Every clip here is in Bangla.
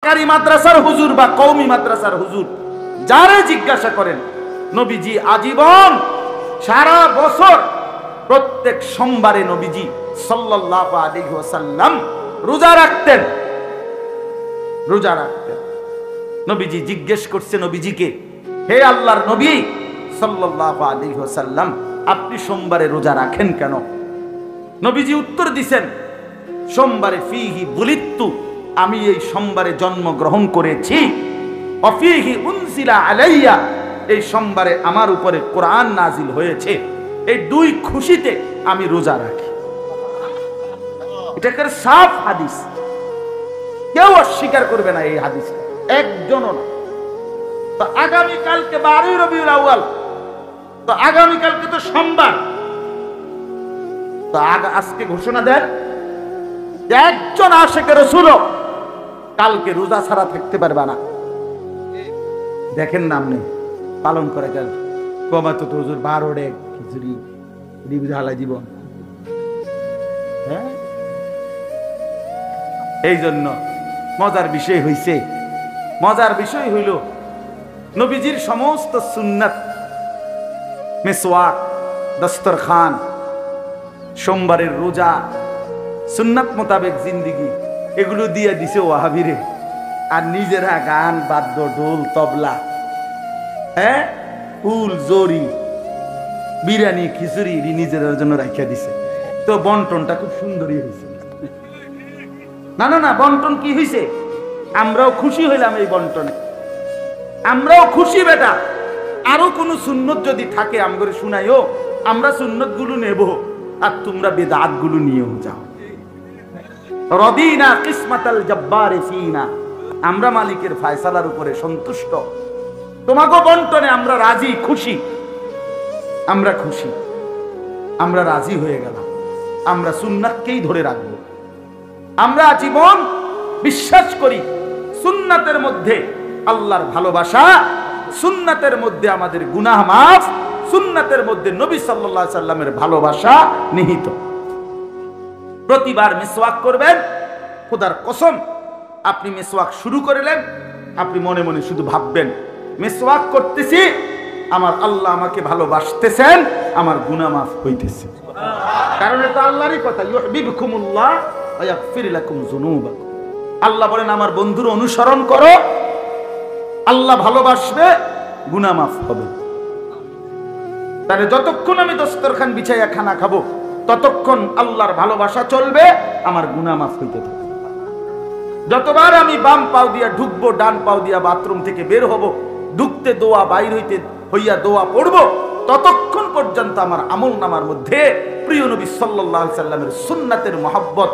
সরকারি মাদ্রাসার হুজুর বা কওমি মাদ্রাসার হুজুর, যারে জিজ্ঞাসা করেন, নবীজি আজীবন সারা বছর প্রত্যেক সোমবারে নবীজি সাল্লাল্লাহু আলাইহি ওয়াসাল্লাম রোজা রাখতেন। রোজা রাখতেন। নবীজি জিজ্ঞেস করছে নবীজিকে, হে আল্লাহর নবী সাল্লাল্লাহু আলাইহি ওয়াসাল্লাম, আপনি সোমবারে রোজা রাখেন কেন? নবীজি উত্তর দিছেন, সোমবারে ফিহি বুলিত্তু, আমি এই সোমবারে জন্মগ্রহণ করেছি, অফিহি উনজিলা আলাইয়া, এই সোমবারে আমার উপরে কোরআন নাজিল হয়েছে, এই দুই খুশিতে আমি রোজা রাখি। এটা কার সাফ হাদিস, কেউ অস্বীকার করবে না এই হাদিস, একজনও না। তো আগামী কালকে 12 রবিউল আউয়াল, তো আগামী কালকে তো সোমবার, তো আজকে ঘোষণা দেন একজন আশিকে রাসূল কালকে রোজা ছাড়া থাকতে পারবে না। দেখেন নাম নেই পালন করে গেল কমাতো তো হুজুর 12 ডে খিচুড়ি দিবি জীবন। হ্যাঁ, এই জন্য মজার বিষয় হইছে, মজার বিষয় হইল নবীজির সমস্ত সুন্নাত, মিসওয়াক, দস্তরখান, সোমবারের রোজা, সুন্নাত মোতাবেক জিন্দিগি, এগুলো দিয়ে দিছে ওয়াহাবিরে। আর নিজেরা গান বাদ্য ঢোল তবলা, হ্যাঁ, ফুল জরি বিরিয়ানি খিচুড়ি নিজের জন্য রাখিয়া দিছে। তো বন্টনটা খুব সুন্দরই হয়েছে। না না না, বন্টন কি হয়েছে? আমরাও খুশি হইলাম এই বন্টনে, আমরাও খুশি বেটা। আরো কোন সুন্নত যদি থাকে আমগরে শুনাইও, আমরা সুন্নত গুলো নেব আর তোমরা বিদআত গুলো নিয়েও যাও। রদিনা কিসমাতাল জব্বার ফিনা, আমরা মালিকের ফয়সালার উপরে সন্তুষ্ট, তোমাকে বন্টনে আমরা রাজি, খুশি, আমরা খুশি, আমরা রাজি হয়ে গেলাম। আমরা সুন্নাতকেই ধরে রাখবো। আমরা জীবন বিশ্বাস করি সুন্নাতের মধ্যে আল্লাহর ভালোবাসা, সুন্নাতের মধ্যে আমাদের গুনাহ মাফ, সুন্নাতের মধ্যে নবী সাল্লাল্লাহু আলাইহি সাল্লামের ভালোবাসা নিহিত। প্রতিবার মিসওয়াক করবেন, খোদার কসম আপনি মিসওয়াক শুরু করলেন, আপনি মনে মনে শুধু ভাববেন মিসওয়াক করতেছি, আমার আল্লাহ আমাকে ভালোবাসতেছেন, আমার গুনাহ মাফ হইতেছে। কারণ এটা আল্লাহরই কথা, ইউহিব্বুকুমুল্লাহ ওয়া ইয়াগফির লাকুম যুনুবাকুম। আল্লাহ বলেন আমার বন্ধুর অনুসরণ করো, আল্লাহ ভালোবাসবে, গুনাহ মাফ হবে। তাহলে যতক্ষণ আমি দস্তরখান বিছাইয়া খানা খাবো ততক্ষণ আল্লাহর ভালোবাসা চলবে, আমার গুনাহ মাফ হইতে থাকবে। যতবার আমি বাম পাও দিয়া ঢুকবো, ডান পাও দিয়া বাথরুম থেকে বের হব, ঢুকতে দোয়া, বাইর হইতে হইয়া দোয়া পড়বো, ততক্ষণ পর্যন্ত আমার আমল নামার মধ্যে প্রিয় নবী সাল্লাল্লাহু আলাইহি সাল্লামের সুন্নাতের মহব্বত,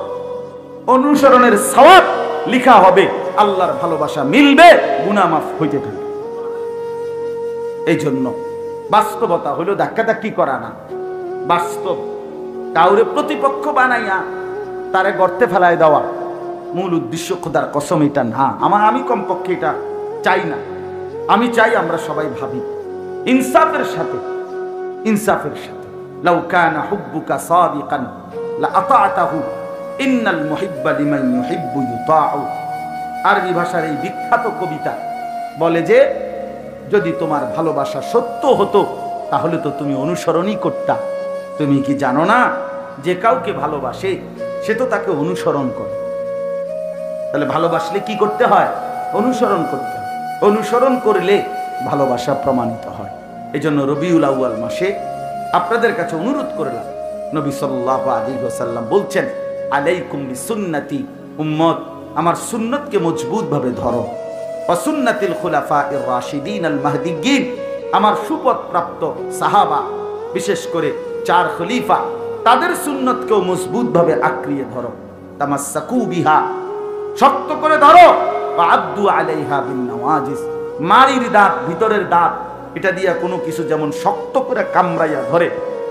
অনুসরণের সওয়াব লিখা হবে, আল্লাহর ভালোবাসা মিলবে, গুনাহ মাফ হইতে থাকবে। এই জন্য বাস্তবতা হলো ধাক্কাধাক্কি করা না, বাস্তব কাউরে প্রতিপক্ষ বানাইয়া তারে গর্তে ফেলায় দেওয়া মূল উদ্দেশ্য খোদার কসম এটা না। আমি কমপক্ষে এটা চাই না। আমি চাই আমরা সবাই ভাবি ইনসাফের সাথে, ইনসাফের সাথে। লাউ কানা হুব্বুকা সাদিকান লা আতা'তাহু ইন্নাল মুহিব্বা লিমান ইউহিব্বু ইউতা'উ। আরবি ভাষার এই বিখ্যাত কবিতা বলে যে যদি তোমার ভালোবাসা সত্য হতো তাহলে তো তুমি অনুসরণই করতা। তুমি কি জানো না যে কাউকে ভালোবাসে সে তো তাকে অনুসরণ করে। তাহলে ভালোবাসলে কি করতে হয়? অনুসরণ করতে হয়। অনুসরণ করলে ভালোবাসা প্রমাণিত হয়। এই জন্য রবিউল আউয়াল মাসে আপনাদের কাছে অনুরোধ করলাম, নবী সাল্লাল্লাহু আলাইহি ওয়াসাল্লাম বলছেন আলাইকুম বিসুন্নতি, উম্মত আমার সুন্নতকে মজবুত ভাবে ধরো, ওয়া সুন্নাতিল খুলাফায়ে রাশিদিন আল মাহদিয়্যিন, আমার সুপথ প্রাপ্ত সাহাবা বিশেষ করে 4 খলিফা তাদের সুন্নতকেও মজবুত ভাবে আঁকড়িয়ে ধরো। তামাসসাকু বিহা, শক্ত করে ধরো, ওয়া আদ্দু আলাইহা বিন নওয়াজিস, মারির দাঁত, ভিতরের দাঁত, এটা দিয়া কোনো কিছু যেমন শক্ত করে কামড়াইয়া ধরে,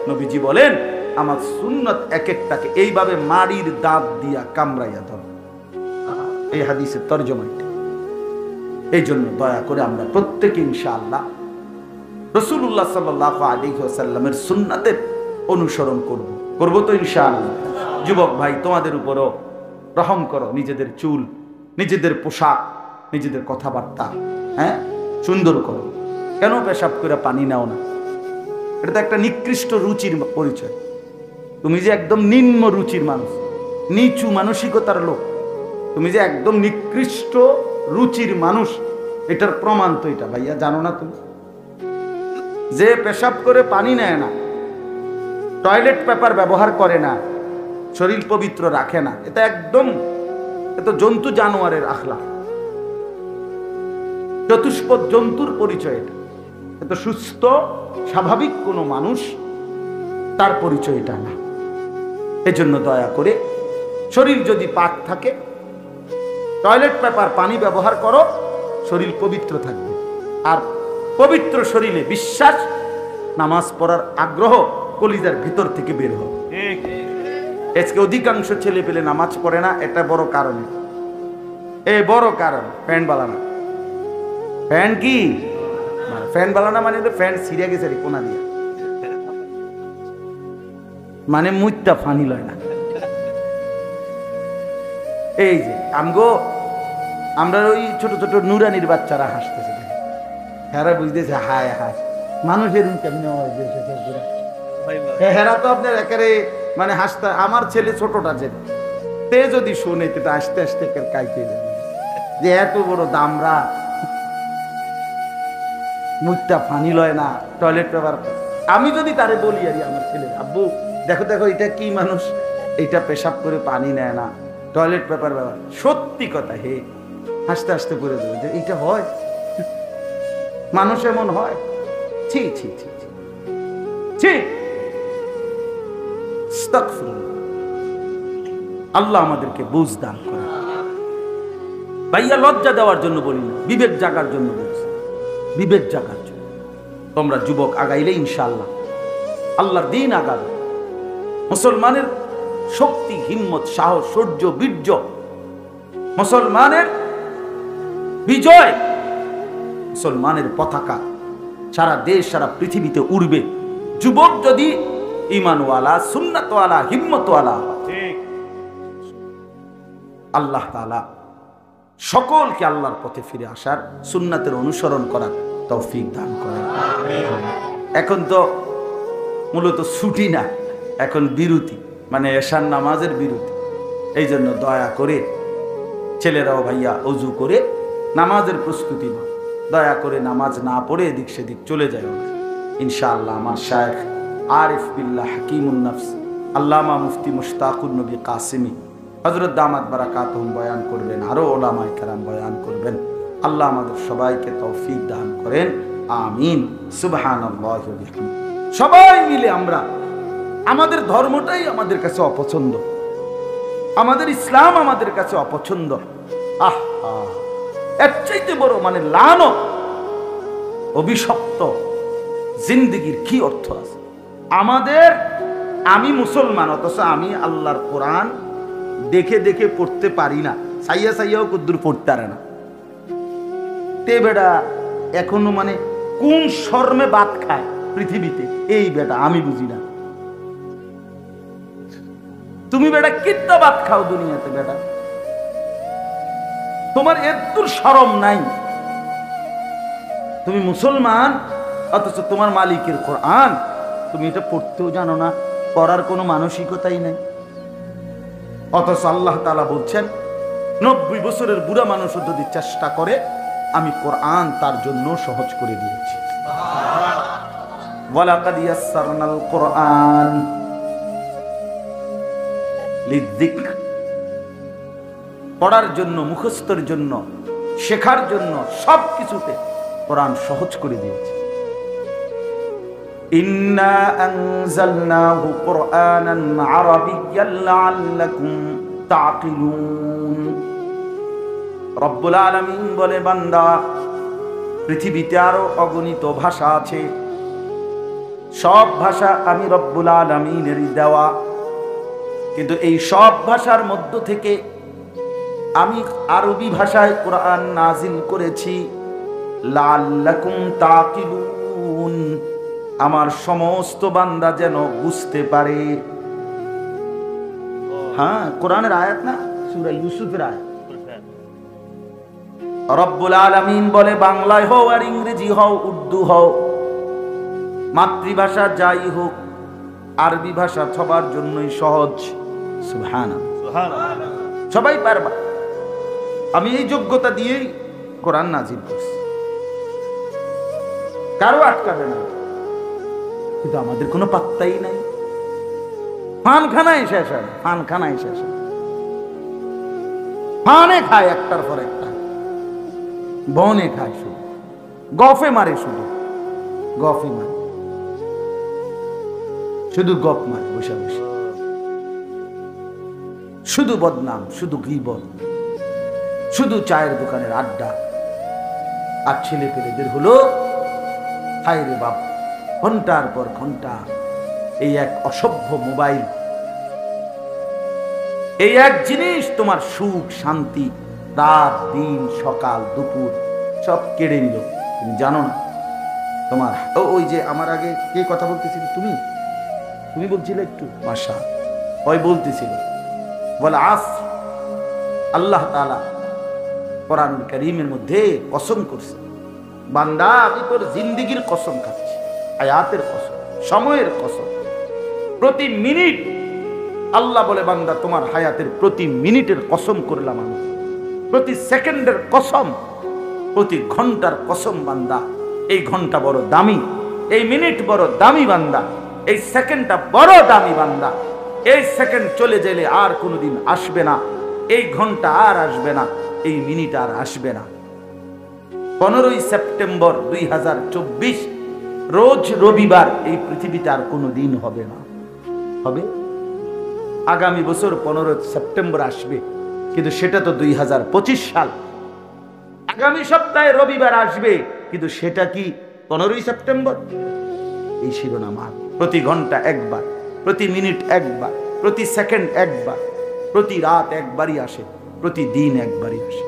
নবীজি বলেন আমার সুন্নত এক একটাকে এইভাবে মারির দাঁত দিয়া কামড়াইয়া ধরো। এই হাদিসের তরজমা এটা। এই জন্য দয়া করে আমরা প্রত্যেকে ইনশাআল্লাহ রাসূলুল্লাহ সাল্লাল্লাহু আলাইহি ওয়াসাল্লামের সুন্নাতের অনুসরণ করব তো ইনশাআল্লাহ। যুবক ভাই তোমাদের উপরও রহম করো, নিজেদের চুল, নিজেদের পোশাক, নিজেদের কথাবার্তা হ্যাঁ সুন্দর করো। কেন পেশাব করে পানি নাও না? এটা তো একটা নিকৃষ্ট রুচির পরিচয়। তুমি যে একদম নিম্ন রুচির মানুষ, নিচু মানসিকতার লোক, তুমি যে একদম নিকৃষ্ট রুচির মানুষ, এটার প্রমাণ তো এটা ভাইয়া, জানো না তুমি? যে পেশাব করে পানি নেয় না, টয়লেট পেপার ব্যবহার করে না, শরীর পবিত্র রাখে না, এটা একদম এত জন্তু জানোয়ারের আখলা, চতুষ্পদ জন্তুর পরিচয়। এটা এত সুস্থ স্বাভাবিক কোনো মানুষ তার পরিচয় এটা না। এজন্য দয়া করে শরীর যদি পাক থাকে, টয়লেট পেপার পানি ব্যবহার করো, শরীর পবিত্র থাকবে। আর পবিত্র শরীরে বিশ্বাস, নামাজ পড়ার আগ্রহ কলিজার ভিতর থেকে বের হবে। আজকে অধিকাংশ ছেলে পেলে নামাজ পড়ে না, এটা বড় কারণ। এই বড় কারণ ফ্যান বালানা। ফ্যান কি ফ্যান বালানা মানে ফ্যান ছিঁড়ে গেছে রে কোনা দিয়ে, মানে মুইটা ফানি লয় না। এই যে আমরা ওই ছোট ছোট নুরানির বাচ্চারা হাসতেছে, হেরা বুঝতেছে হায় হায় মানুষের কেমনে হেরা তো আপনার একেবারে মানে হাসতে। আমার ছেলে ছোটটা যে তে যদি শুনে তো আস্তে আস্তে কাইতে যাবে যে এত বড় দামরা মুখটা ফানি লয় না, টয়লেট পেপার। আমি যদি তারে বলি আর আমার ছেলে, আব্বু দেখো দেখো এটা কি মানুষ, এটা পেশাব করে পানি নেয় না, টয়লেট পেপার ব্যবহার, সত্যি কথা হে হাসতে হাসতে করে দেবে যে এইটা হয়, মানুষ এমন হয়। ছি ছি ছি ছি, আল্লাহ আমাদেরকে বুঝ দান করে। ভাইয়া লজ্জা দেওয়ার জন্য বলি না, বিবেক জাগার জন্য বলছি, বিবেক জাগার জন্য। তোমরা যুবক আগাইলে ইনশাআল্লাহ আল্লাহর দিন আগাবে। মুসলমানের শক্তি, হিম্মত, সাহস, শৌর্য, বীর্য, মুসলমানের বিজয়, মুসলমানের পতাকা সারা দেশ সারা পৃথিবীতে উড়বে যুবক যদি ঈমানওয়ালা, সুন্নাতওয়ালা, হিম্মতওয়ালা। আল্লাহ তাআলা সকলকে আল্লাহর পথে ফিরে আসার, সুন্নাতের অনুসরণ করার তৌফিক দান করেন। এখন তো মূলত ছুটি না, এখন বিরতি, মানে এশার নামাজের বিরতি। এই জন্য দয়া করে ছেলেরাও ভাইয়া অজু করে নামাজের প্রস্তুতি নাও। দয়া করে নামাজ না পড়ে এদিক সেদিক চলে যায় ইনশাআল্লাহ। আমার শায়েখ আরিফ বিল্লাহ হাকিমুন নফস আল্লামা মুফতি মুশতাকুর নবী কাসিমি হযরত দামাত বারাকাতুহুম বয়ান করবেন, আরো ওলামায়ে কেরাম বয়ান করবেন। আল্লাহ আমাদের সবাইকে তৌফিক দান করেন, আমিন। সুবহানাল্লাহি ওয়া বিহামদিহি। সবাই মিলে আমরা, আমাদের ধর্মটাই আমাদের কাছে অপছন্দ, আমাদের ইসলাম আমাদের কাছে অপছন্দ। এর চাইতে বড় মানে লানত, অভিশপ্ত জিন্দেগির কি অর্থ আছে আমাদের? আমি মুসলমান, অথচ আমি আল্লাহর কোরআন দেখে দেখে পড়তে পারি না, সাইয়া সাইয়াও কুদ্দুর পড়তে পারে না। তে বেটা এখনো মানে কোন শর্মে ভাত খায় পৃথিবীতে, এই বেটা আমি বুঝি না। তুমি বেটা কিত্তা ভাত খাও দুনিয়াতে বেটা, তোমার এত শরম নাই? তুমি মুসলমান অথচ তোমার মালিকের কোরআন তুমি এটা পড়তেও জানো না, পড়ার কোনো মানসিকতাই নাই। অথচ আল্লাহ তাআলা বলছেন 90 বছরের বুড়া মানুষও যদি চেষ্টা করে আমি কোরআন তার জন্য সহজ করে দিয়েছি। ওয়ালাকাদ ইয়াসসারনাল কোরআন লিযিকর, পড়ার জন্য, মুখস্থের জন্য, শেখার জন্য, সব কিছুতে কোরআন সহজ করে দিয়েছে। ইন্না আনজালনাহু কুরআনান আরাবিয়্যান লাআল্লাকুম তাকিলুন। রব্বুল আলামিন বলে, বান্দা পৃথিবীতে আরো অগণিত ভাষা আছে, সব ভাষা আমি রব্বুল আলামিনেরই দেওয়া, কিন্তু এই সব ভাষার মধ্য থেকে আমি আরবি ভাষায় কোরআন নাজিল করেছি লাআল্লাকুম তাকিলুন, আমার সমস্ত বান্দা যেন বুঝতে পারে। হ্যাঁ, কোরআনের আয়াত না, সূরা ইউসুফের আয়াত। রব্বুল আলামিন বলে বাংলায় হও আর ইংরেজি হও উর্দু হও, মাতৃভাষা যাই হোক, আরবি ভাষা সবার জন্যই সহজ। সুবহানাল্লাহ, সবাই পারবা। আমি এই যোগ্যতা দিয়েই কোরআন নাজিল করছি, কারো আটকাবে না। কিন্তু আমাদের কোনো পাত্তাই নাই, ফানখানায় শেষ হয়, ফানখানায় শেষ হয়, ফানে খায় একটার পর একটা, বনে খায়, শুধু গফে মারে, শুধু গফে মারে, শুধু গপ মারে বসে বসে, শুধু বদনাম, শুধু গীবত, শুধু চায়ের দোকানের আড্ডা। আর ছেলে পেলেদের হলো হায় রে বাপ, ঘন্টার পর ঘন্টা এই এক অসভ্য মোবাইল, এই এক জিনিস তোমার সুখ শান্তি, রাত দিন সকাল দুপুর সব কেড়ে নিল। তুমি জানো না তোমার ওই যে আমার আগে কে কথা বলতেছিল, তুমি বলছিলে একটু, মাশা ওই বলতেছিল, বলে আল্লাহ তাআলা কোরআনুল কারীমের মধ্যে কসম করছে, বান্দা আমি তোর জিন্দেগির কসম খাচ্ছি, আয়াতের কসম, সময়ের কসম, প্রতি মিনিট আল্লাহ বলে বান্দা তোমার হায়াতের প্রতি মিনিটের কসম করলাম আমি, প্রতি সেকেন্ডের কসম, প্রতি ঘন্টার কসম বান্দা। এই ঘন্টা বড় দামি, এই মিনিট বড় দামি বান্দা, এই সেকেন্ডটা বড় দামি বান্দা। এই সেকেন্ড চলে গেলে আর কোনোদিন আসবে না, এই ঘন্টা আর আসবে না, এই মিনিট আর আসবে না। 15ই সেপ্টেম্বর 2024 রোজ রবিবার এই পৃথিবীতে আর কোনো দিন হবে না। হবে আগামী বছর 15 সেপ্টেম্বর আসবে, কিন্তু সেটা তো 2025 সাল। আগামী সপ্তাহে রবিবার আসবে, কিন্তু সেটা কি 15ই সেপ্টেম্বর? এই শিরোনাম। প্রতি ঘন্টা একবার, প্রতি মিনিট একবার, প্রতি সেকেন্ড একবার, প্রতি রাত একবারই আসে, প্রতিদিন একবারই আসে।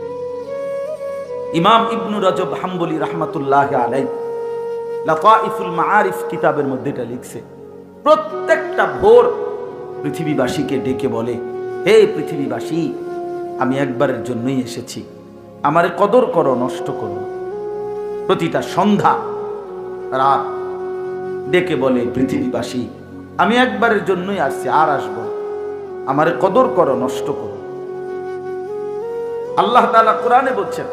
ইমাম ইবনু রজব হাম্বলি রাহমাতুল্লাহ আলাইহি লাতাইফুল মাআরিফ কিতাবের মধ্যে এটা লিখছে, প্রত্যেকটা ভোর পৃথিবীবাসীকে ডেকে বলে, হে পৃথিবীবাসী, আমি একবারের জন্যই এসেছি, আমারে কদর করো, নষ্ট করো। প্রতিটা সন্ধ্যা রাত ডেকে বলে, পৃথিবীবাসী আমি একবারের জন্যই আসছি, আর আসবো, আমারে কদর করো, নষ্ট করো। আল্লাহ তাআলা কোরআনে বলছেন,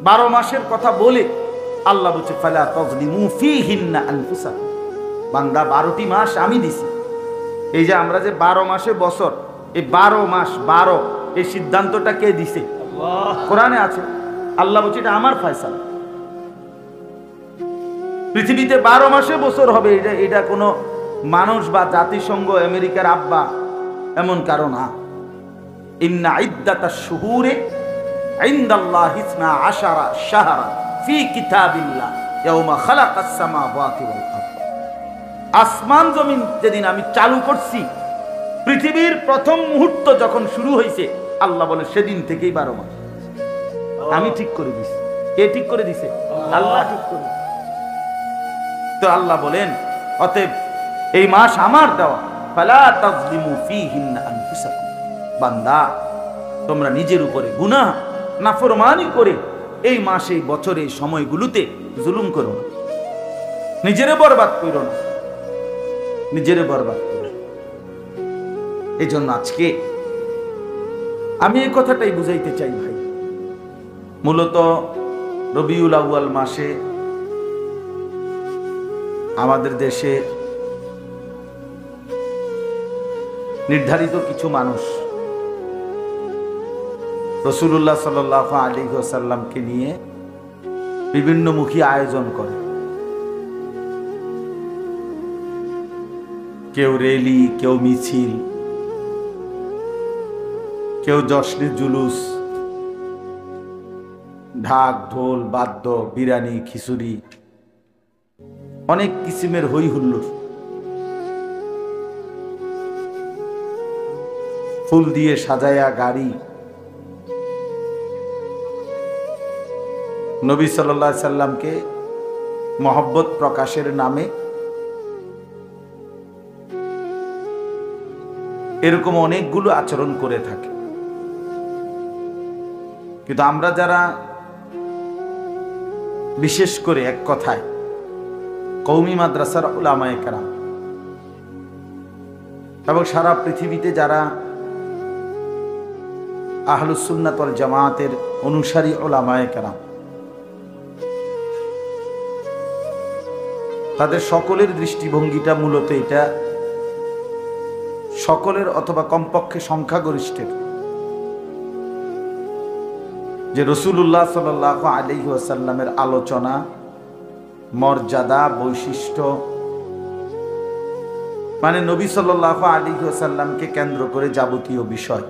12 মাসের কথা বলে আল্লাহ বলছে, ফালা তাযলিমু ফীহিন্না আনফুসাকুম, বান্দা 12টি মাস আমি দিছি। এই যে আমরা যে 12 মাসে বছর, এই 12 মাস 12, এই সিদ্ধান্তটা কে দিছে? আল্লাহ। কোরআনে আছে, আল্লাহ বলছে এটা আমার ফয়সালা। পৃথিবীতে 12 মাসে বছর হবে, এটা কোনো মানুষ বা জাতিসংঘ, আমেরিকার আব্বা, এমন কারণ না। ইন্না ইদ্দাতাশ শুহুরি ইনদাল্লাহি 12 শাহরা ফি কিতাবিল্লাহ ইয়াওমা খালাকাস সামাওয়াতি ওয়াল আরদ। আসমান জমিন যেদিন আমি চালু করছি, পৃথিবীর প্রথম মুহূর্ত যখন শুরু হয়েছে, আল্লাহ বলে সেদিন থেকেই 12 মাস আমি ঠিক করে দিছি। কে ঠিক করে দিছে? আল্লাহ ঠিক করে। তো আল্লাহ বলেন, অতএব এই মাস আমার দেওয়া, ফালা তাযলিমু ফীহিন্না আনফুসাকুম, বান্দা তোমরা নিজের উপরে গুনাহ নাফরমানি করে এই মাসে, বছরে, সময়গুলোতে জুলুম করো না, নিজেরে বরবাদ করো না, নিজেরে বরবাদ করো। এই জন্য আজকে আমি এই কথাটাই বুঝাইতে চাই ভাই, মূলত রবিউল আউয়াল মাসে আমাদের দেশে নির্ধারিত কিছু মানুষ রাসূলুল্লাহ সাল্লাল্লাহু আলাইহি ওয়াসাল্লামকে নিয়ে বিভিন্নমুখী আয়োজন করে। কেউ র্যালি, কেউ মিছিল, কেউ জশ্নে জুলুস, ঢাক ঢোল বাদ্য, বিরিয়ানি খিচুড়ি, অনেক কিসিমের হই হুল্লোড়, ফুল দিয়ে সাজায়া গাড়ি, নবী সাল্লাল্লাহু আলাইহি সাল্লামকে মহব্বত প্রকাশের নামে এরকম অনেকগুলো আচরণ করে থাকে। কিন্তু আমরা যারা বিশেষ করে এক কথায় কওমি মাদ্রাসার উলামায়ে কেরাম এবং সারা পৃথিবীতে যারা আহলুস সুন্নাত ওয়াল জামাতের অনুসারী উলামায়ে কেরাম, তাদের সকলের দৃষ্টিভঙ্গিটা মূলত এটা, সকলের অথবা কমপক্ষে সংখ্যাগরিষ্ঠের, যে রাসূলুল্লাহ সাল্লাল্লাহু আলাইহি ওয়াসাল্লামের আলোচনা, মর্যাদা, বৈশিষ্ট্য, মানে নবী সাল্লাল্লাহু আলাইহি ওয়াসাল্লামকে কেন্দ্র করে যাবতীয় বিষয়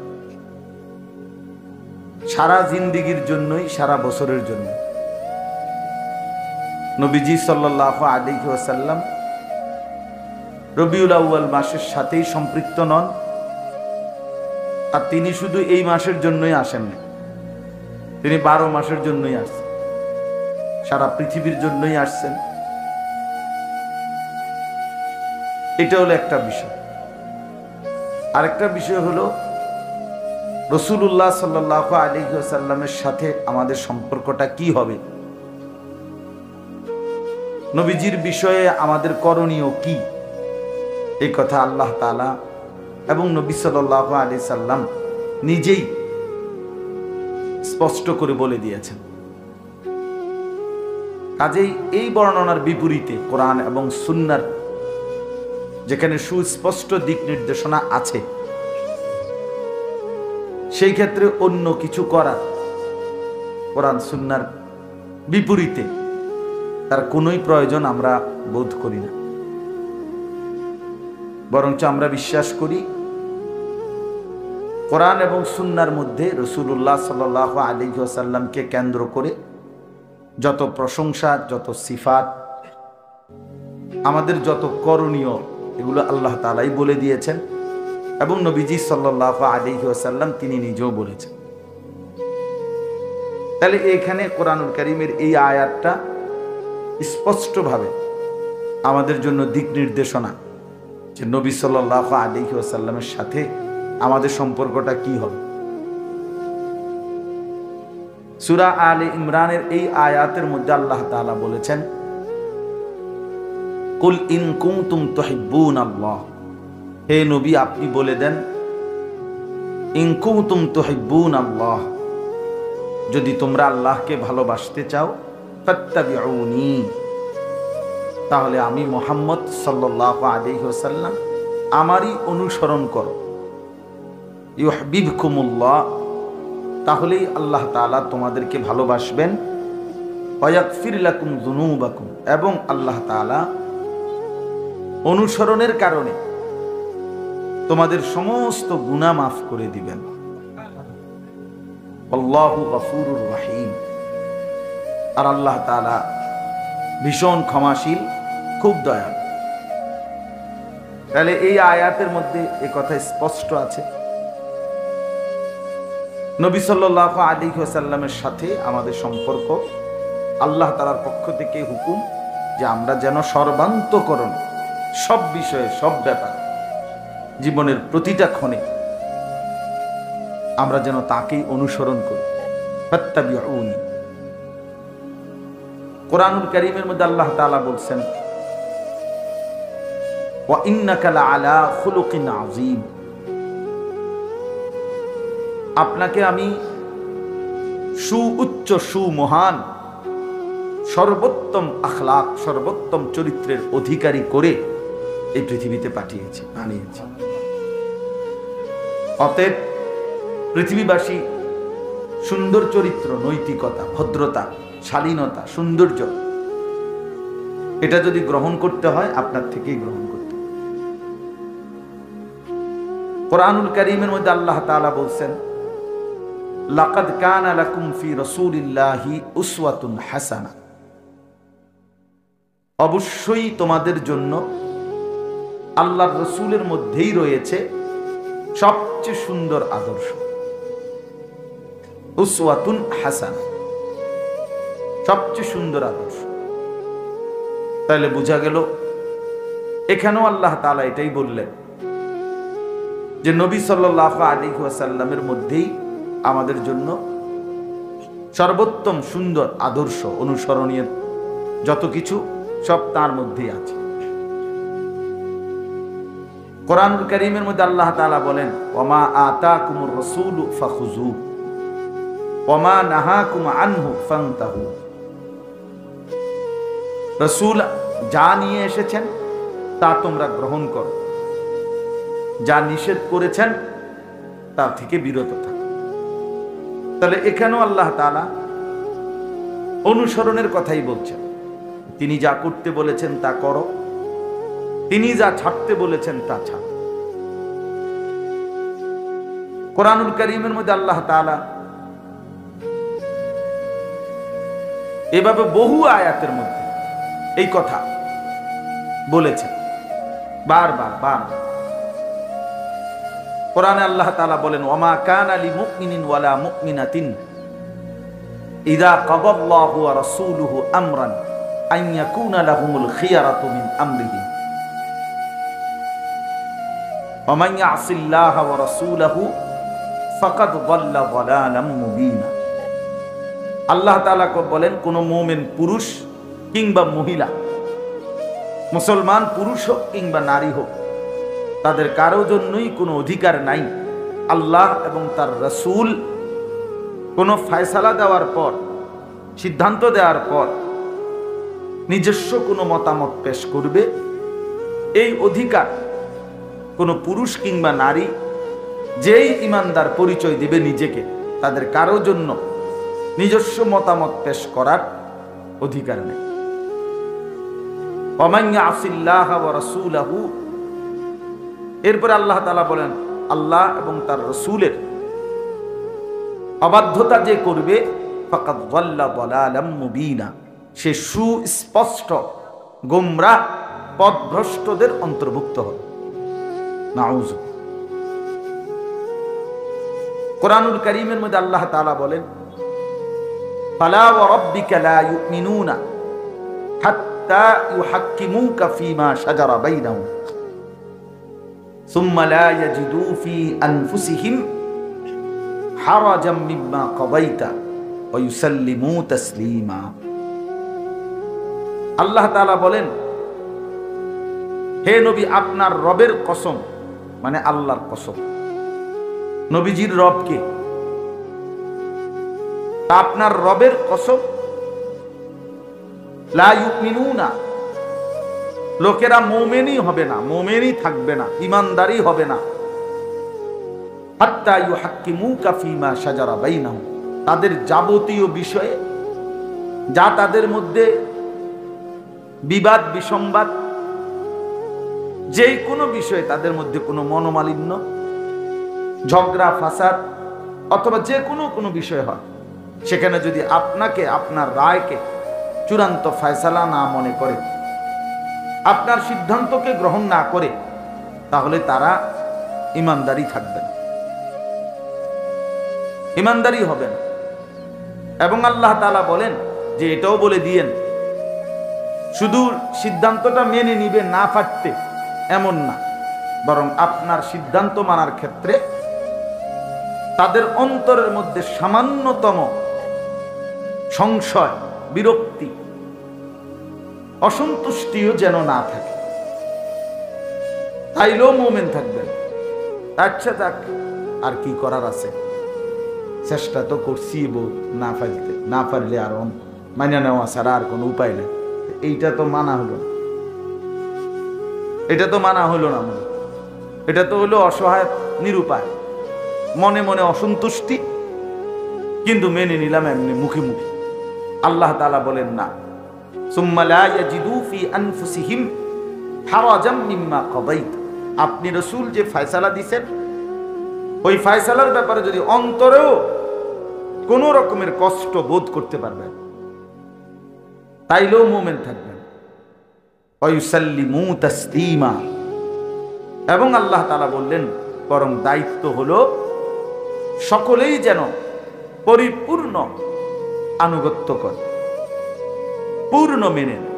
সারা জিন্দেগীর জন্যই, সারা বছরের জন্য নবীজি সাল্লাল্লাহু আলাইহি ওয়াসাল্লাম রবিউল আউয়াল মাসের সাথেই সম্পৃক্ত নন। আর তিনি শুধু এই মাসের জন্যই আসেন না, তিনি 12 মাসের জন্যই আসছেন, সারা পৃথিবীর জন্যই আসছেন। এটা হলো একটা বিষয়। আরেকটা বিষয় হলো রাসূলুল্লাহ সাল্লাল্লাহু আলাইহি ওয়াসাল্লামের সাথে আমাদের সম্পর্কটা কি হবে, নবীজির বিষয়ে আমাদের করণীয় কি, এই কথা আল্লাহ তাআলা এবং নবী সাল্লাল্লাহু আলাইহি সাল্লাম নিজেই স্পষ্ট করে বলে দিয়েছেন। কাজেই এই বর্ণনার বিপরীতে কোরআন এবং সুন্নাহর যেখানে সুস্পষ্ট দিক নির্দেশনা আছে, সেই ক্ষেত্রে অন্য কিছু করা কোরআন সুন্নাহর বিপরীতে তার কোনোই প্রয়োজন আমরা বোধ করি না। বরঞ্চ আমরা বিশ্বাস করি কোরআন এবং সুন্নাহর মধ্যে রাসূলুল্লাহ সাল্লাল্লাহু আলাইহি ওয়াসাল্লামকে কেন্দ্র করে যত প্রশংসা, যত সিফাত, আমাদের যত করণীয়, এগুলো আল্লাহ তাআলাই বলে দিয়েছেন এবং নবীজি সাল্লাল্লাহু আলাইহি ওয়াসাল্লাম তিনি নিজেও বলেছেন। তাহলে এখানে কোরআনুল কারীমের এই আয়াতটা স্পষ্টভাবে আমাদের জন্য দিক নির্দেশনা যে নবী সাল্লাল্লাহু আলাইহি ওয়াসাল্লামের সাথে আমাদের সম্পর্কটা কি হবে। সূরা আলে ইমরানের এই আয়াতের মধ্যে আল্লাহ তাআলা বলেছেন, কুল ইন কুনতুম তুহিব্বুনাল্লাহ, হে নবী আপনি বলে দেন, ইন কুনতুম তুহিব্বুনাল্লাহ, যদি তোমরা আল্লাহকে ভালোবাসতে চাও, ফাত্তাবিউনি, তাহলে আমি মুহাম্মদ সাল্লাল্লাহু আলাইহি ওয়াসাল্লাম আমারই অনুসরণ করো। ইউহিব্বুকুমুল্লাহ, তাহলেই আল্লাহ তাআলা তোমাদেরকে ভালোবাসবেন। ওয়ায়াগফির লাকুম যুনুবাকুম, এবং আল্লাহ তাআলা অনুসরণের কারণে তোমাদের সমস্ত গুনাহ মাফ করে দিবেন। আল্লাহু গফুরুর রহিম, আর আল্লাহ তাআলা ভীষণ ক্ষমাশীল, খুব দয়ালু। তাহলে এই আয়াতের মধ্যে এই কথা স্পষ্ট আছে, নবী সাল্লাল্লাহু আলাইহি ওয়াসাল্লামের সাথে আমাদের সম্পর্ক, আল্লাহ তাআলার পক্ষ থেকে হুকুম যে আমরা যেন সর্বান্তকরণ, সব বিষয়ে, সব ব্যাপার, জীবনের প্রতিটা ক্ষণে আমরা যেন তাকেই অনুসরণ করি। ফাত্তাবিউনি, কোরআনুল কারীমের মধ্যে আল্লাহ তাআলা বলছেন, ওয়া ইন্নাকা লাআলা খুলুকিন আযীম, আপনাকে আমি সুউচ্চ, সুমহান, সর্বোত্তম আখলাক, সর্বোত্তম চরিত্রের অধিকারী করে এই পৃথিবীতে পাঠিয়েছি, বানিয়েছি। অতএব পৃথিবীবাসী সুন্দর চরিত্র, নৈতিকতা, ভদ্রতা, শালীনতা, সৌন্দর্য, এটা যদি গ্রহণ করতে হয় আপনার থেকেই গ্রহণ করতে। কোরআনুল কারীমের মধ্যে আল্লাহ তাআলা বলছেন, লাকাদ কানা লাকুম ফি রাসূলিল্লাহি উসওয়াতুন হাসানাহ, অবশ্যই তোমাদের জন্য আল্লাহর রাসূলের মধ্যেই রয়েছে সবচেয়ে সুন্দর আদর্শ। উসওয়াতুন হাসানাহ, সবচেয়ে সুন্দর আদর্শ। তাহলে বোঝা গেল এখানেও আল্লাহ তাআলা এটাই বললেন যে নবী সাল্লাল্লাহু আলাইহি ওয়াসাল্লামের মধ্যেই আমাদের জন্য সর্বোত্তম সুন্দর আদর্শ অনুসরণীয় যত কিছু সব তার মধ্যেই আছে। কোরআনুল কারীমের মধ্যে আল্লাহ তাআলা বলেন, ওমা আতাকুমুর রাসূলু ফাখুযু ওমা নাহাকুম আনহু ফান্তাহু। রাসূল যা নিয়ে এসেছেন তা তোমরা গ্রহণ করো, যা নিষেধ করেছেন তা থেকে বিরত থাকো। তাহলে এখানেও আল্লাহ তাআলা অনুসরণের কথাই বলছেন। তিনি যা করতে বলেছেন তা করো, তিনি যা ছাড়তে বলেছেন তা ছাড়ো। কোরআনুল কারীমের মধ্যে আল্লাহ তাআলা এভাবে বহু আয়াতের মধ্যে এই কথা বলেছেন বারবার। কোরআনে আল্লাহ তাআলা বলেন, ওমা কানা লিমুমিনিন ওয়ালা মুমিনাতিন ইযা কাদাল্লাহু ওয়া রাসূলুহু আমরান আন ইয়াকুনা লাহুমুল খিয়ারাতু মিন আমরিহিম ওয়া মান ইয়াসিল্লাহা ওয়া রাসূলাহু ফাকাদ যাল্লা যালালাম মুবিনা। আল্লাহ তাআলা বলেন, কোন মুমিন পুরুষ কিংবা মহিলা, মুসলমান পুরুষ হোক কিংবা নারী হোক, তাদের কারো জন্যই কোনো অধিকার নাই আল্লাহ এবং তার রাসূল কোনো ফয়সালা দেওয়ার পর, সিদ্ধান্ত দেওয়ার পর নিজস্ব কোনো মতামত পেশ করবে। এই অধিকার কোনো পুরুষ কিংবা নারী যেই ইমানদার পরিচয় দিবে নিজেকে, তাদের কারো জন্য নিজস্ব মতামত পেশ করার অধিকার নেই। ওয়া মান ইয়াসিল্লাহা ওয়া রাসূলাহু, এরপরে আল্লাহ তাআলা বলেন, আল্লাহ এবং তার রাসূলের অবাধ্যতা যে করবে ফাকাদ যাল্লা যালালাম মুবিনা, সে সুস্পষ্ট গোমরাহ পথভ্রষ্টদের অন্তর্ভুক্ত হবে। নাউযু। কোরআনুল কারীমের মধ্যে আল্লাহ তাআলা বলেন, ফালা ওয়া রাব্বিকা লা ইউমিনুনা হাত্তা ইউহাক্কিমুকা ফীমা শাজারা বাইনাহুম সুম্মা লা ইয়াজিদু ফী আনফুসিহিম হারাজাম মিম্মা কাদাইতা ওয়া ইউসাল্লিমু তাসলিমা। আল্লাহ তাআলা বলেন, হে নবী, আপনার রবের কসম, মানে আল্লাহর কসম। নবীজির রব কে? আপনার রবের কসম, লা ইউমিনুনা, লোকেরা মুমিনই হবে না, মুমিনই থাকবে না, ঈমানদারই হবে না, হাত্তা ইউহাক্কিমুকা ফীমা শাজারা বাইনাহুম, তাদের যাবতীয় বিষয়ে যা তাদের মধ্যে বিবাদ বিসংবাদ, যে কোনো বিষয়ে তাদের মধ্যে কোনো মনোমালিন্য, ঝগড়া ফাসাদ অথবা যে কোনো বিষয় হয়, সেখানে যদি আপনাকে, আপনার রায়কে চূড়ান্ত ফয়সালা না মনে করে, আপনার সিদ্ধান্তকে গ্রহণ না করে, তাহলে তারা ঈমানদারি থাকবেন, ঈমানদারি হবেন। এবং আল্লাহ তাআলা বলেন যে এটাও বলে দিয়েন, শুধু সিদ্ধান্তটা মেনে নিবে না পারতে এমন না, বরং আপনার সিদ্ধান্ত মানার ক্ষেত্রে তাদের অন্তরের মধ্যে সামান্যতম সংশয়, বিরক্তি, অসন্তুষ্টিও যেন না থাকে, তাইলেও মুমিন থাকবেন। আচ্ছা যাক, আর কি করার আছে, চেষ্টা তো করছি, না পারলে আর মাইনা নেওয়া ছাড়া আর কোনো উপায় নেই। এইটা তো মানা হলো, এটা তো মানা হলো না, এটা তো হলো অসহায় নিরুপায়, মনে মনে অসন্তুষ্টি, কিন্তু মেনে নিলাম এমনি মুখে মুখে। আল্লাহ তাআলা বলেন না, সুম্মা লা ইয়াজিদু ফি আনফুসিহিম হারাজাম মিম্মা কাদাইত, আপনি রাসূল যে ফয়সালা দিবেন, ওই ফয়সালার ব্যাপারে যদি অন্তরেও কোনো রকমের কষ্ট বোধ করতে পারবেন, তাইলেও মুমিন থাকবেন। ওয়া ইউসাল্লিমু তাসলিমা, এবং আল্লাহ তাআলা বললেন, বরং দায়িত্ব হলো সকলেই যেন পরিপূর্ণ আনুগত্য করে, পূর্ণ মেনে নেয়।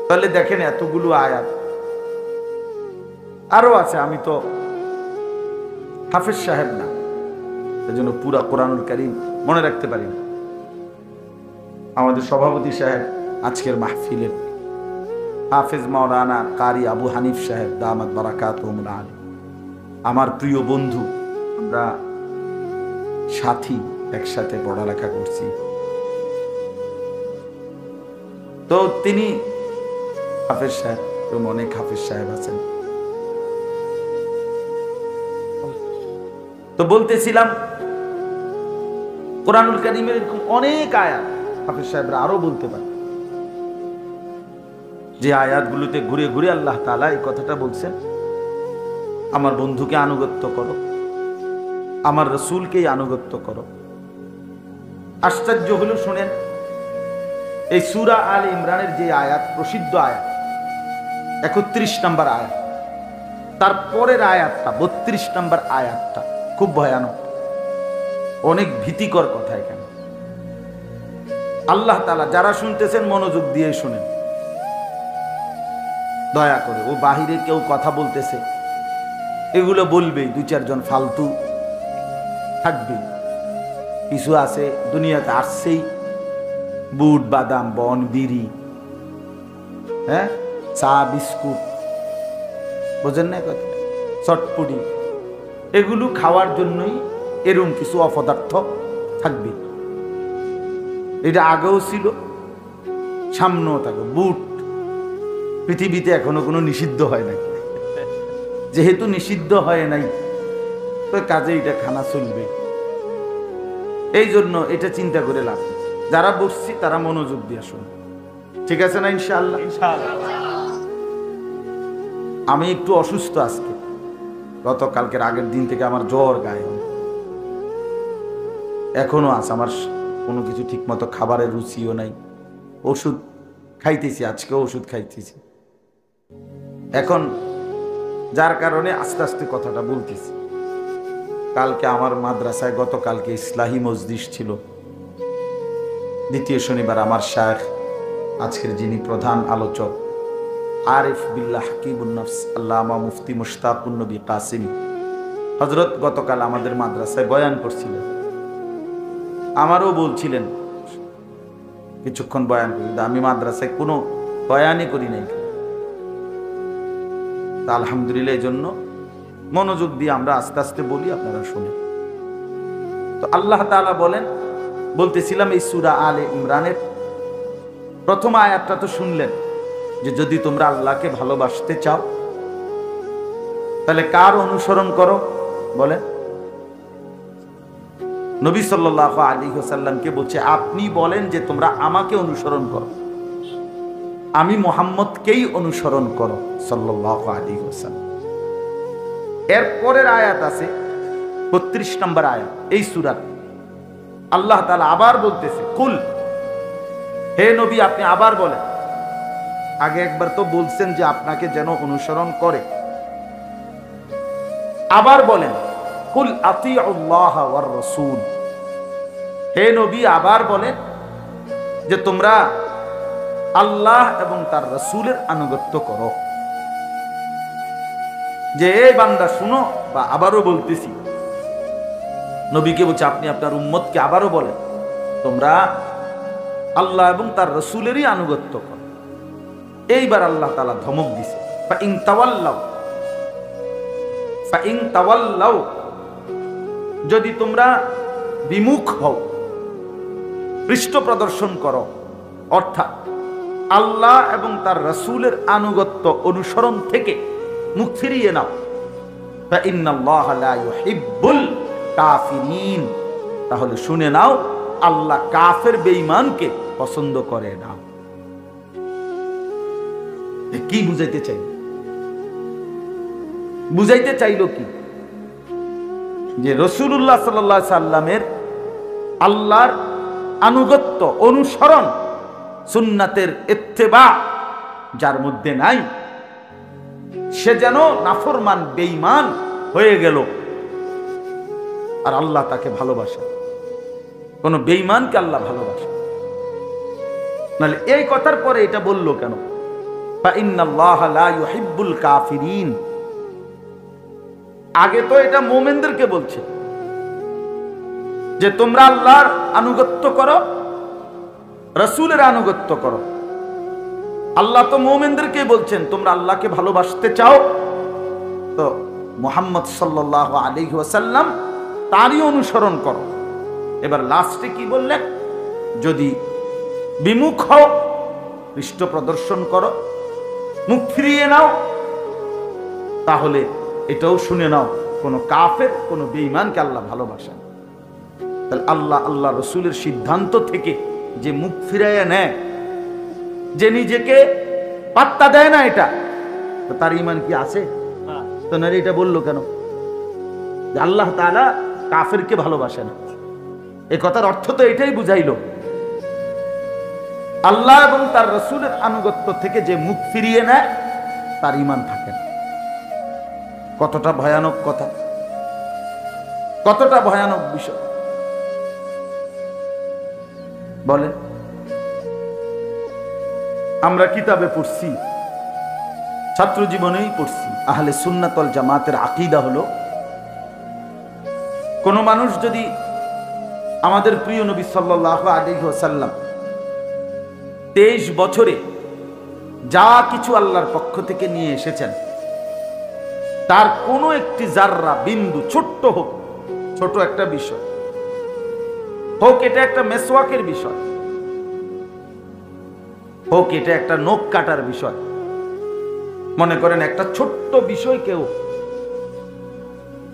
তাহলে দেখেন এতগুলো আয়াত, আরো আছে, আমি তো হাফেজ সাহেব না, এজন্য পুরা কোরআনুল কারীম মনে রাখতে পারি না। আমাদের সভাপতি সাহেব আজকের মাহফিলের হাফেজ মাওলানা কারি আবু হানিফ সাহেব দামাত বারাকাতুহুল আলী, আমার প্রিয় বন্ধু, আমরা সাথী, একসাথে পড়ালেখা করছি। তো তিনি হাফেজ সাহেব, অনেক হাফেজ সাহেব আছেন। তো বলতেছিলাম কোরআনুল কারীমের এরকম অনেক আয়াত হাফেজ সাহেবরা আরো বলতে পারে, যে আয়াতগুলোতে ঘুরে ঘুরে আল্লাহ তাআলা এই কথাটা বলছেন, আমার বন্ধুকে আনুগত্য করো, আমার রাসূলকেই আনুগত্য করো। আশ্চর্য হলো, শুনেন, এই সূরা আলে ইমরানের যে আয়াত, প্রসিদ্ধ আয়াত 31 নম্বর আয়াত, তারপরের আয়াতটা 32 নম্বর আয়াতটা খুব ভয়ানক, অনেক ভীতিকর কথা। এখানে আল্লাহ তাআলা, যারা শুনতেছেন মনোযোগ দিয়ে শুনেন দয়া করে। ও বাহিরে কেউ কথা বলতেছে, এগুলো বলবেই, দুই চারজন ফালতু থাকবে, কিছু আছে দুনিয়াতে আসছেই, বুট বাদাম বন বিড়ি, হ্যাঁ, চা বিস্কুট, বোঝেন না কথা, চটপুটি, এগুলো খাওয়ার জন্যই এরকম কিছু অপদার্থ থাকবে। এটা আগেও ছিল, সামনেও থাকবে। বুট পৃথিবীতে এখনো কোনো নিষিদ্ধ হয় নাই, যেহেতু নিষিদ্ধ হয় নাই তো কাজে এটা খানা চলবে। এই জন্য এটা চিন্তা করে লাভ নেই। যারা বসছি তারা মনোযোগ দিয়ে শুনুন, ঠিক আছে না? ইনশাআল্লাহ। আমি একটু অসুস্থ আজকে, গতকালকের আগের দিন থেকে আমার জ্বর, গায়ে এখনো আছে, আমার কোনো কিছু ঠিক মতো খাবারের রুচিও নাই, ওষুধ খাইতেছি, আজকেও ওষুধ খাইতেছি এখন, যার কারণে আস্তে আস্তে কথাটা বলতেছি। কালকে আমার মাদ্রাসায়, গতকালকে ইসলাহি মজলিস ছিল, দ্বিতীয় শনিবার। আমার শায়খ, আজকের যিনি প্রধান আলোচক, আরিফ বিল্লাহ হাকিমুন নফস আল্লামা মুফতি মুশতাকুন নবী কাসিমি হযরত গতকাল আমাদের মাদ্রাসায় বয়ান করছিলেন। আমারও বলছিলেন কিছুক্ষণ বয়ান করি, আমি মাদ্রাসায় কোনো বয়ানই করি নাই। তা আলহামদুলিল্লাহ, এই জন্য মনোযোগ দিয়ে আমরা আস্তে আস্তে বলি, আপনারা শুনে। তো আল্লাহ তাআলা বলেন, বলতেছিলাম এই সূরা আলে ইমরানের প্রথম আয়াতটা তো শুনলেন, যে যদি তোমরা আল্লাহকে ভালোবাসতে চাও তাহলে কার অনুসরণ করো? বলেন, নবী সাল্লাল্লাহু আলাইহি ওয়াসাল্লামকে বলছে, আপনি বলেন যে তোমরা আমাকে অনুসরণ করো, আমি মুহাম্মদকেই অনুসরণ করো সাল্লাল্লাহু আলাইহি ওয়াসাল্লাম। এর পরের আয়াত আছে 32 নম্বর আয়াত এই সূরার। আল্লাহ তাআলা আবার বলতেছে, কুল, হে নবী আপনি আবার বলেন। আগে একবার তো বলছেন যে আপনাকে যেন অনুসরণ করে, আবার বলেন, কুল আতিউল্লাহ ওয়ার রাসূল, হে নবী আবার বলেন যে তোমরা আল্লাহ এবং তার রাসূলের আনুগত্য করো। যে এই বান্দা শুনো, বা আবারও বলতেছি, নবীকে বলছে আপনি আপনার উম্মতকে আবারও বলেন তোমরা আল্লাহ এবং তার রাসূলেরই আনুগত্য করো। এইবার আল্লাহ তাআলা ধমক দিছে, ফাইন তাওয়াল্লাউ, যদি তোমরা বিমুখ হও, পৃষ্ঠ প্রদর্শন করো, অর্থাৎ আল্লাহ এবং তার রাসূলের আনুগত্য অনুসরণ থেকে মুখ ফিরিয়ে নাও, ফাইন্নাল্লাহা লা ইউহিব্বুল কাফিরিন, তাহলে শুনে নাও আল্লাহ কাফের বেঈমানকে পছন্দ করে না। কি বুঝাইতে চাই? বুঝাইতে চাইল কি? যে রাসূলুল্লাহ সাল্লাল্লাহু আলাইহি সাল্লামের আল্লাহর আনুগত্য অনুসরণ, সুন্নাতের ইত্তেবা যার মধ্যে নাই, সে যেন নাফরমান বেঈমান হয়ে গেল, আর আল্লাহ তাকে ভালোবাসে। কোন বেঈমানকে আল্লাহ ভালোবাসে। নাহলে এই কথার পরে এটা বললো কেন? ফাইন্নাল্লাহা লা ইউহিব্বুল কাফিরিন। আগে তো এটা মুমিনদেরকে বলছে যে তোমরা আল্লাহর আনুগত্য করো, রাসূলের আনুগত্য করো। আল্লাহ তো মুমিনদেরকে বলছেন তোমরা আল্লাহকে ভালোবাসতে চাও তো মুহাম্মদ সাল্লাল্লাহু আলাইহি ওয়াসাল্লাম তারই অনুসরণ করো। এবার লাস্টে কি বললেন? যদি বিমুখ হও পৃষ্ঠ প্রদর্শন করো, মুখ ফিরিয়ে নাও, তাহলে এটাও শুনে নাও কোন কাফের কোন বেঈমানকে আল্লাহ ভালোবাসেন। তাহলে আল্লাহ রসুলের সিদ্ধান্ত থেকে যে মুখ ফিরাইয়া নেয়, যে নিজেকে পাত্তা দেয় না, এটা তো তার ঈমান কি আছে? তো না, এটা বললো কেন যে আল্লাহ তাআলা কাফেরকে ভালোবাসেন? এই কথার অর্থ তো এটাই বুঝাইল আল্লাহ এবং তার রসুলের আনুগত্য থেকে যে মুখ ফিরিয়ে নেয় তার ঈমান থাকে না। কতটা ভয়ানক কথা, কতটা ভয়ানক বিষয় বলেন। আমরা কিতাবে পড়ছি, ছাত্র জীবনেই পড়ছি, আহলে সুন্নাত ওয়াল জামাতের আকীদা হলো কোন মানুষ যদি আমাদের প্রিয় নবী সাল্লাল্লাহু আলাইহি ওয়াসাল্লাম 23 বছরে যা কিছু আল্লাহর পক্ষ থেকে নিয়ে এসেছেন তার কোনো একটি জাররা বিন্দু, ছোট্ট হোক, ছোট একটা বিষয় হোক, এটা একটা মেসওয়াকের বিষয় হোক, এটা একটা নখ কাটার বিষয়, মনে করেন একটা ছোট্ট বিষয়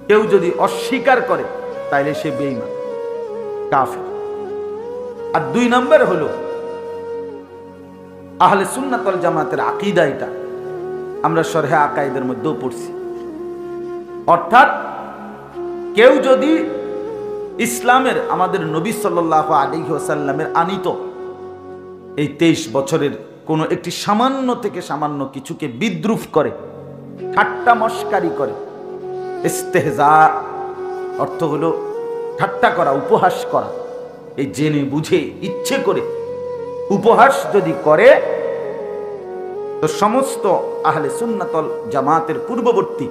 কেউ যদি অস্বীকার করে তাইলে সে বেঈমান, কাফের। আর 2 নম্বর হলো আহলে সুন্নাত ওয়াল জামাতের আকীদা, এটা আমরা শরহে আকাইদের মধ্যেও পড়ছি। অর্থাৎ কেউ যদি ইসলামের, আমাদের নবী সাল্লাল্লাহু আলাইহি ওয়াসাল্লামের আনিত এই 23 বছরের কোনো একটি সামান্য থেকে সামান্য কিছুকে বিদ্রুপ করে, ঠাট্টা মস্কারি করে, ইস্তেহজা অর্থ হলো ঠাট্টা করা, উপহাস করা, এই জেনে বুঝে ইচ্ছে করে উপহাস যদি করে তো সমস্ত আহলে সুন্নাত ওয়াল জামাতের পূর্ববর্তী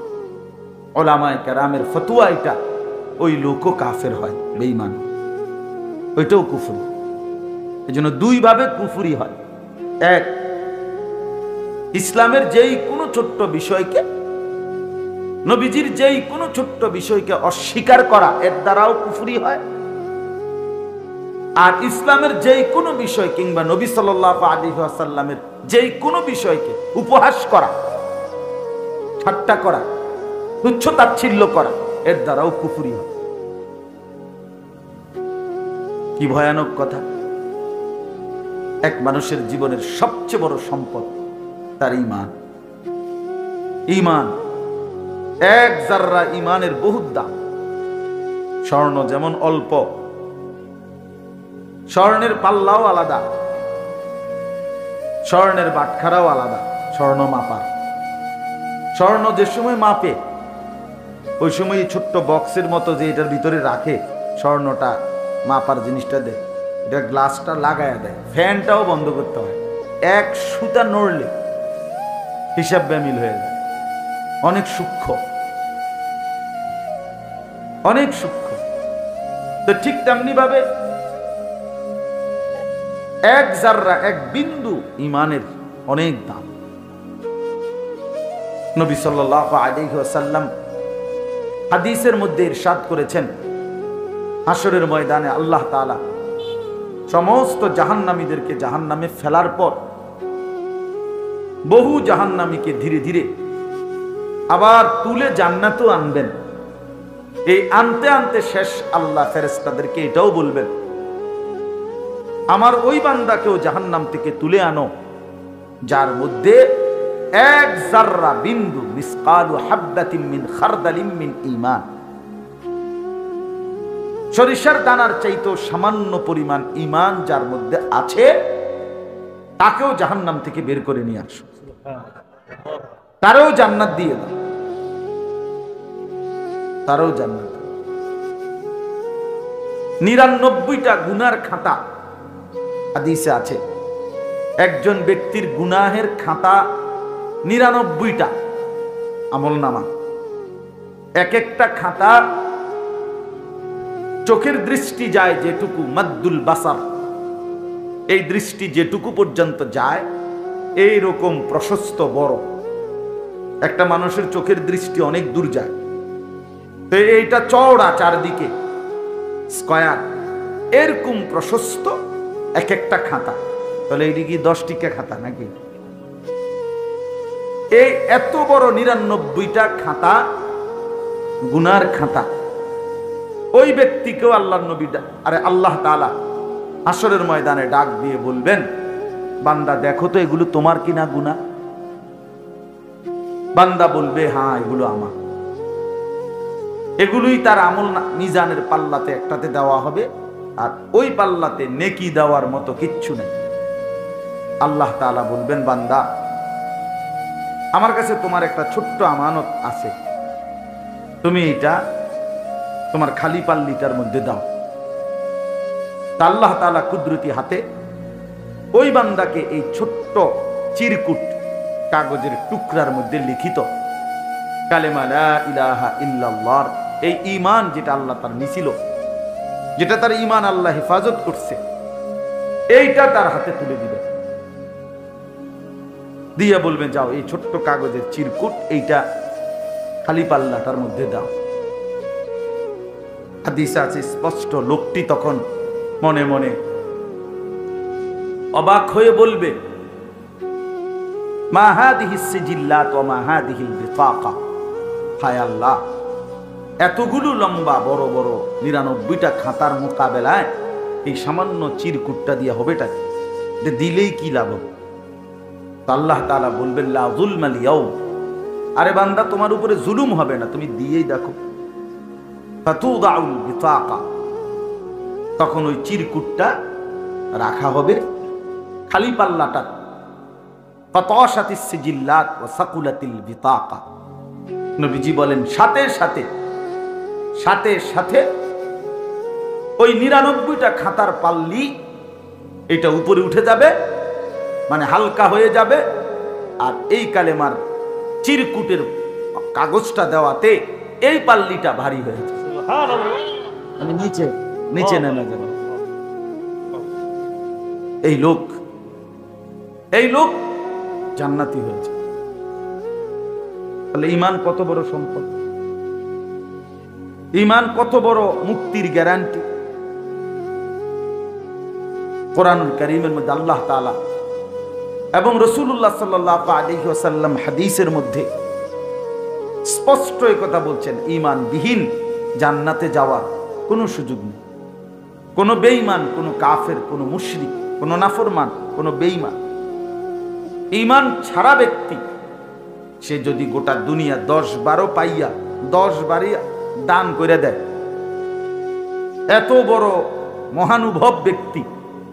উলামায়ে কেরামের ফতোয়া এটা, ওই লোকও কাফের হয়, বেঈমান, ওইটাও কুফর। এজন্য 2 ভাবে কুফরি হয়। এক, ইসলামের যেই কোনো ছোট্ট বিষয়কে, নবীজির যেই কোনো ছোট্ট বিষয়কে অস্বীকার করা, এর দ্বারাও কুফরি হয়। আর ইসলামের যেই কোনো বিষয় কিংবা নবী সাল্লাল্লাহু আলাইহি ওয়াসাল্লামের যেই কোনো বিষয়কে উপহাস করা, ঠাট্টা করা, তুচ্ছ তাচ্ছিল্য করা, এর দ্বারাও কুফরি হয়। কি ভয়ানক কথা! এক মানুষের জীবনের সবচেয়ে বড় সম্পদ তার ঈমান। ঈমান, এক জাররা ঈমানের বহুত দাম। স্বর্ণ যেমন অল্প, স্বর্ণের পাল্লাও আলাদা, স্বর্ণের বাটখারাও আলাদা, স্বর্ণ মাপার। স্বর্ণ যে সময় মাপে ওই সময় ছোট্ট বক্সের মতো যে এটার ভিতরে রাখে স্বর্ণটা মাপার জিনিসটা দেয়, এটা গ্লাসটা লাগায় দেয়, ফ্যানটাও বন্ধ করতে হয়, এক সুতা নড়লে হিসাব বেমিল হয়ে যায়। অনেক সূক্ষ্ম, অনেক সূক্ষ্ম। তো ঠিক তেমনি ভাবে এক জাররা, এক বিন্দু ঈমানের অনেক দাম। নবী সাল্লাল্লাহু আলাইহি ওয়াসাল্লাম হাদিসের মধ্যে ইরশাদ করেছেন, হাশরের ময়দানে আল্লাহ তাআলা সমস্ত জাহান্নামীদেরকে জাহান্নামে ফেলার পর বহু জাহান্নামীকে ধীরে ধীরে আবার তুলে জান্নাতেও আনবেন। এই আনতে আনতে শেষ আল্লাহ ফেরেশতাদেরকে এটাও বলবেন, আমার ওই বান্দাকেও জাহান্নাম থেকে তুলে আনো যার মধ্যে এক জাররা বিন্দু, মিসকালু হাববাতিন মিন খারদালিন মিন ঈমান, সরিষার দানার চাইতেও সামান্য পরিমাণ ঈমান যার মধ্যে আছে, তাকেও জাহান্নাম থেকে বের করে নিয়ে আসো, তারও জান্নাত দিয়ে দাও, তারও জান্নাত। 99টা গুনার খাতা হাদিসে আছে। একজন ব্যক্তির গুনাহের খাতা 99টা আমলনামা, এক একটা খাতা চোখের দৃষ্টি যায় যেটুকু, মাদ্দুল বাসার, এই দৃষ্টি যেটুকু পর্যন্ত যায় এই রকম প্রশস্ত বড় একটা মানুষের চোখের দৃষ্টি অনেক দূর যায়, তো এইটা চওড়া চারদিকে স্কয়ার, এরকম প্রশস্ত এক একটা খাতা। তাহলে এইটি কি 10 টিকা খাতা নাকি? এই এত বড় 99টা খাতা গুনার খাতা। ওই ব্যক্তিকেও আল্লাহর নবী আরে আল্লাহ তাআলা হাসরের ময়দানে ডাক দিয়ে বলবেন, বান্দা দেখো তো এগুলো তোমার কিনা গুনাহ? বান্দা বলবে হ্যাঁ এগুলো আমার। এগুলোই তার আমল মিজানের পাল্লাতে একটাতে দেওয়া হবে, আর ওই পাল্লাতে নেকি দেওয়ার মতো কিচ্ছু নেই। আল্লাহ তাআলা বলবেন, বান্দা আমার কাছে তোমার একটা ছোট্ট আমানত আছে, তুমি এটা তোমার খালি পাল্লিটার মধ্যে দাও। তা আল্লাহ তাআলা কুদরতি হাতে ওই বান্দাকে এই ছোট্ট চিরকুট কাগজের টুকরার মধ্যে লিখিত কালেমা লা ইলাহা ইল্লাল্লাহর এই ঈমান, যেটা আল্লাহ তার নিছিল, যেটা তার ঈমান আল্লাহ হেফাজত করছে, এইটা তার হাতে তুলে দিবে, দিয়া বলবেন যাও এই ছোট্ট কাগজের চিরকুট এইটা খালি পাল্লাটার মধ্যে দাও। হাদিসে আছে স্পষ্ট, লোকটি তখন মনে মনে অবাক হয়ে বলবে, মা হাদিহিস সিজিল্লাত ওয়া মা হাদিহিল বিতাকা, হায় আল্লাহ এতগুলো লম্বা বড় বড় 99টা খাতার মোকাবেলায় এই সামান্য চিরকুটটা দিয়ে হবেটা কি? দিলেই কি লাভ? আল্লাহ তাআলা বলবেন, লা যুলমাল ইয়াউম, আরে বান্দা তোমার উপরে জুলুম হবে না, তুমি দিয়েই দেখো। ফাতুদাউল বিতাকা, তখন ওই চিরকুটটা রাখা হবে খালি পাল্লাটা। ফাতাশাতিস সিজিল্লাত ওয়া সাকুলাতিল বিতাকা, নবীজি বলেন সাথে সাথে সাথে সাথে ওই 99টা খাতার পাল্লি এটা উপরে উঠে যাবে, মানে হালকা হয়ে যাবে, আর এই কালেমার চিরকুটের কাগজটা দেওয়াতে এই পাল্লিটা ভারী হয়ে যাবে, মানে নিচে নিচে নেমে যাবে। এই লোক জান্নাতি হয়েছে। তাহলে ঈমান কত বড় সম্পদ, ঈমান কত বড় মুক্তির গ্যারান্টি। কোরআনুল কারীমের মধ্যে আল্লাহ তাআলা এবং রাসূলুল্লাহ সাল্লাল্লাহু আলাইহি ওয়াসাল্লাম হাদিসের মধ্যে স্পষ্ট এই কথা বলছেন, ঈমান বিহীন জান্নাতে যাওয়ার কোনো সুযোগ নেই। কোনো বেঈমান, কোনো কাফের, কোনো মুশরিক, কোনো নাফরমান, কোনো বেঈমান, ঈমান ছাড়া ব্যক্তি সে যদি গোটা দুনিয়া 10-12 পাইয়া 10 বারে দান করে দেয়, এত বড় মহানুভব ব্যক্তি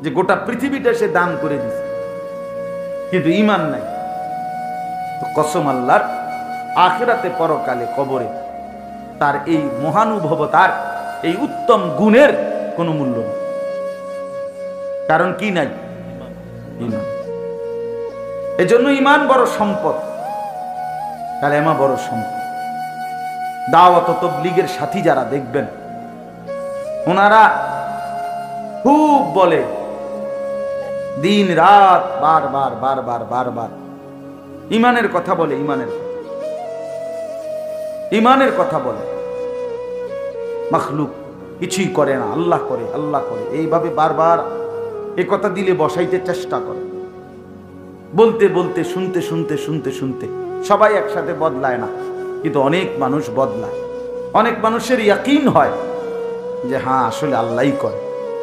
যে গোটা পৃথিবীটা সে দান করে দিছে, কিন্তু ঈমান নাই, তো কসম আল্লাহর, আখিরাতে পরকালে কবরে তার এই মহানুভবতার এই উত্তম গুণের কোনো মূল্য নেই। কারণ কি নাই? ঈমান। এজন্য ঈমান বড় সম্পদ, কালেমা বড় সম্পদ। দাওয়াত ও তাবলীগের সাথী যারা দেখবেন, ওনারা খুব বলে দিন রাত বারবার বারবার বারবার ঈমানের কথা বলে, ঈমানের কথা বলে। মাখলুক কিছুই করে না, আল্লাহ করে, আল্লাহ করে, এইভাবে বারবার এ কথা দিলে বসাইতে চেষ্টা করে। বলতে বলতে শুনতে শুনতে শুনতে শুনতে সবাই একসাথে বদলায় না, কিন্তু অনেক মানুষ বদলায়। অনেক মানুষের ইয়াকিন হয় যে হ্যাঁ আসলে আল্লাহই করে,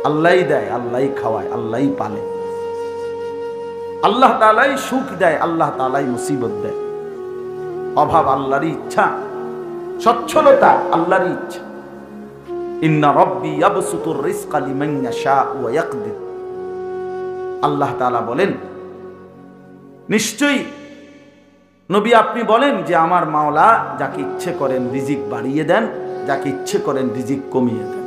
আল্লাহই দেয়, আল্লাহই খাওয়ায়, আল্লাহই পালে, আল্লাহ তাআলাই সুখ দেয়, আল্লাহ তাআলাই মুসিবত দেয়। অভাব আল্লাহরই ইচ্ছা, সচ্ছলতা আল্লাহরই ইচ্ছা। ইন্না রাব্বি ইয়াবসুতুর রিজকা লিমান ইয়াশা ওয়া ইয়াকদির, আল্লাহ তাআলা বলেন নিশ্চয়ই নবী আপনি বলেন যে আমার মাওলা যাকে ইচ্ছে করেন রিজিক বাড়িয়ে দেন, যাকে ইচ্ছে করেন রিজিক কমিয়ে দেন।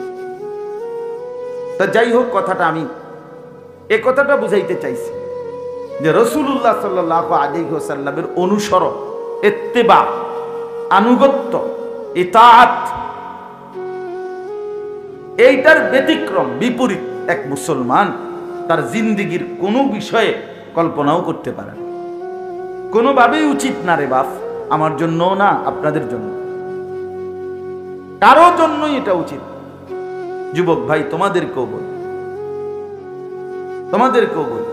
তা যাই হোক, কথাটা আমি এ কথাটা বুঝাইতে চাইছি যে রাসূলুল্লাহ সাল্লাল্লাহু আলাইহি ওয়াসাল্লামের অনুসরণ, ইত্তেবা, আনুগত্য, ইতাআত, এইটার ব্যতিক্রম বিপরীত এক মুসলমান তার জিন্দিগির কোনো বিষয়ে কল্পনাও করতে পারে না। কোনোভাবেই উচিত না রে বাপ, আমার জন্য না, আপনাদের জন্য, কারো জন্যই এটা উচিত। যুবক ভাই, তোমাদেরকেও বল,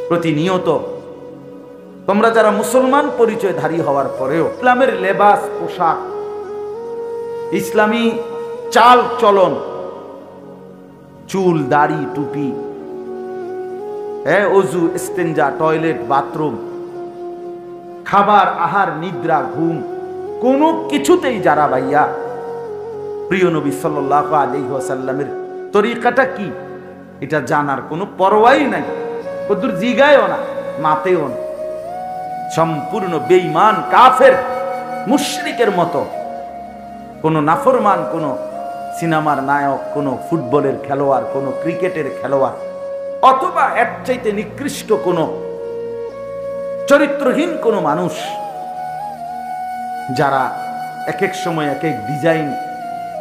প্রতিনিয়ত তোমরা যারা মুসলমান পরিচয়ধারী হওয়ার পরেও ইসলামের লেবাস, পোশাক, ইসলামী চাল চলন, চুল, দাড়ি, টুপি, অজু, ইস্তেঞ্জা, টয়লেট, বাথরুম, খাবার, আহার, নিদ্রা, ঘুম, কোনো কিছুতেই যারা ভাইয়া প্রিয় নবী সাল্লাল্লাহু আলাইহি ওয়াসাল্লামের তরিকাটা কি এটা জানার কোনো পরোয়াই নাই, কদ্দুর জিগায়ও না, মাতেও না, সম্পূর্ণ বেঈমান, কাফের, মুশরিকের মতো, কোন নাফরমান, কোন সিনেমার নায়ক, কোন ফুটবলের খেলোয়াড়, কোন ক্রিকেটের খেলোয়াড়, অথবা এর চাইতে নিকৃষ্ট কোন চরিত্রহীন কোন মানুষ, যারা এক এক সময় এক এক ডিজাইন,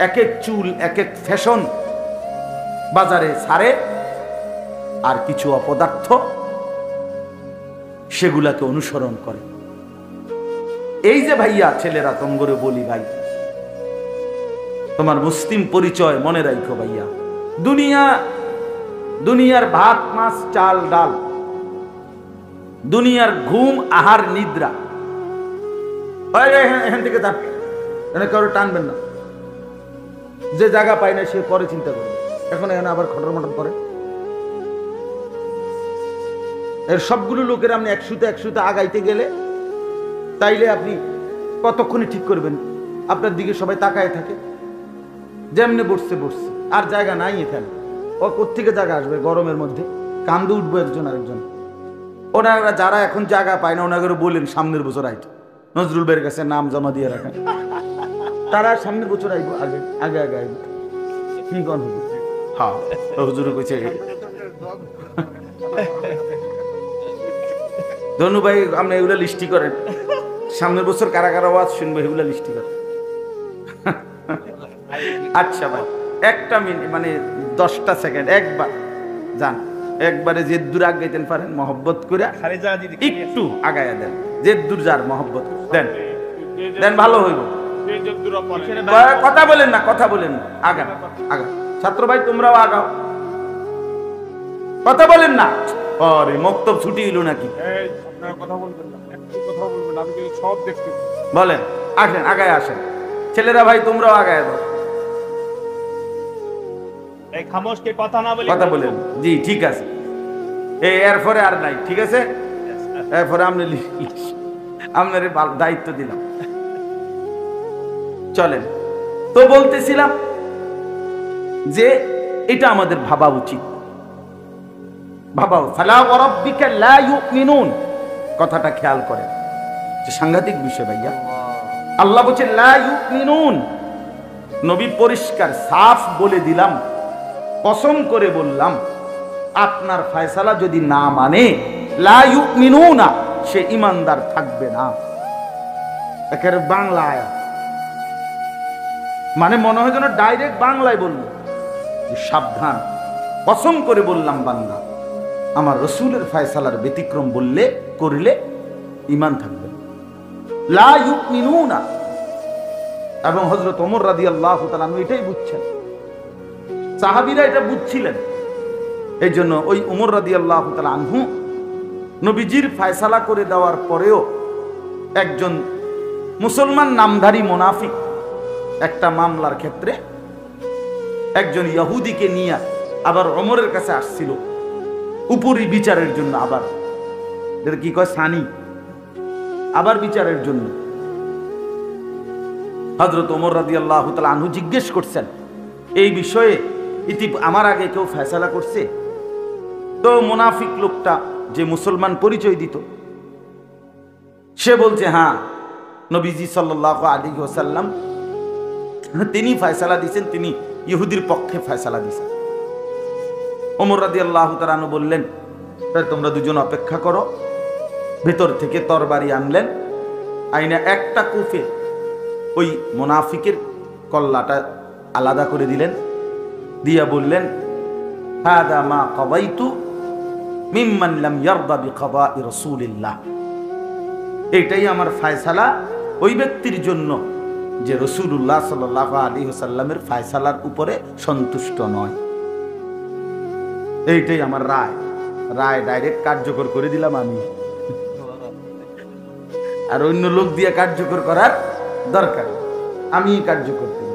এক এক চুল, এক এক ফ্যাশন বাজারে ছাড়ে, আর কিছু অপদার্থ সেগুলাকে অনুসরণ করে। এই যে ভাইয়া ছেলেরা, তোমগরে বলি ভাই, তোমার মুসলিম পরিচয় মনে রাখো ভাইয়া। দুনিয়ার ভাত, মাছ, চাল, ডাল, দুনিয়ার ঘুম, আহার, নিদ্রা, এখান থেকে যান, কারো টানবেন না। যে জায়গা পায় না সে পরে চিন্তা করবে, এখন এখানে আবার খটর মটর করে। এর সবগুলো লোকের আপনি একশুতে আগাইতে গেলে তাইলে আপনি কতক্ষণে ঠিক করবেন? আপনার দিকে সবাই তাকায় থাকে, যেমনি বসছে, আর জায়গা নাই এখানে। ও কোত্থেকে জায়গা আসবে গরমের মধ্যে? কান্দে উঠবো একজন আরেকজন। ওনারা যারা এখন জায়গা পায় না, ওনাকে বলেন সামনের বছর আইত, নজরুল ভাইয়ের কাছে নাম জমা দিয়ে রাখেন, তারা সামনের বছর আইব, আগে আগে আগে আইব। কি কন হ্যাঁ, হুজুর কইছে ধনু ভাই, আপনি এগুলো লিস্টি করেন, সামনের বছর কারা কারা আওয়াজ শুনবো এগুলো লিস্টি করেন। আচ্ছা ভাই, একটা মিনিট, মানে 10টা সেকেন্ড, একবার যান, একবারে যে দূর আগাইতেন পারেন মহব্বত করে একটু আগায়া দেন, যে দূর যার মহব্বত দেন, ভালো হইব। কথা বলেন না, আগা ছাত্র ভাই, তোমরাও আগাও, কথা বলেন না। আরে মক্তব ছুটি হইল নাকি? বলেন, আসেন, আগায় আসেন ছেলেরা, ভাই তোমরাও আগায় দাও, কথা বলেন। জি ঠিক আছে, এরপরে আর নাই, ঠিক আছে, এরপরে আপনার দায়িত্ব দিলাম। চলেন, তো বলতেছিলাম যে এটা আমাদের ভাবা উচিত, কথাটা খেয়াল করে, সাংঘাতিক বিষয় ভাইয়া। আল্লাহ বলছে লা ইউমিনুন, নবী পরিষ্কার সাফ বলে দিলাম, কসম করে বললাম, আপনার ফয়সালা যদি না মানে, লা ইউমিনুনা, সে ইমানদার থাকবে না। একেবারে বাংলা আয়াত, মানে মনে হয় যেন ডাইরেক্ট বাংলায় বলল যে সাবধান, কসম করে বললাম বান্দা, আমার রসুলের ফয়সালার ব্যতিক্রম করলে ঈমান থাকবে লা ইউমিনুনা। এবং হযরত ওমর রাদিয়াল্লাহু তাআলা এটাই বুঝছেন, সাহাবীরা এটা বুঝছিলেন। এই জন্য ওই ওমর রাদিয়াল্লাহু তাআলা আনহু নবীজির ফয়সালা করে দেওয়ার পরেও একজন মুসলমান নামধারী মুনাফিক একটা মামলার ক্ষেত্রে একজন ইহুদিকে নিয়ে আবার ওমরের কাছে আসছিল উপরি বিচারের জন্য, আবার এটা কি কয় সানি, আবার বিচারের জন্য। হযরত ওমর রাদিয়াল্লাহু তাআলা আনহু জিজ্ঞেস করছেন, এই বিষয়ে আমার আগে কেউ ফয়সালা করছে? তো মুনাফিক লোকটা যে মুসলমান পরিচয় দিত, সে বলছে হ্যাঁ, নবীজি সাল্লাল্লাহু আলাইহি ওয়াসাল্লাম তিনি ফয়সালা দিয়েছেন, তিনি ইহুদির পক্ষে ফয়সালা দিয়েছেন। ওমর রাদিয়াল্লাহু তাআলা আনহু বললেন, তোমরা দুজন অপেক্ষা করো। ভেতর থেকে তরবারি আনলেন, আইনা একটা কুফে ওই মুনাফিকের কল্লাটা আলাদা করে দিলেন, দিয়া বললেন, হাদা মা কাদাইতু মিম্মান লাম ইয়ারদা বিকাদাই রাসূলিল্লাহ, এটাই আমার ফয়সালা ওই ব্যক্তির জন্য যে রাসূলুল্লাহ সাল্লাল্লাহু আলাইহি ওয়াসাল্লামের ফয়সালার উপরে সন্তুষ্ট নয়। এইটাই আমার রায়। রায় ডাইরেক্ট কার্যকর করে দিলাম আমি, আর অন্য লোক দিয়ে কার্যকর করার দরকার, আমি কার্যকর করি।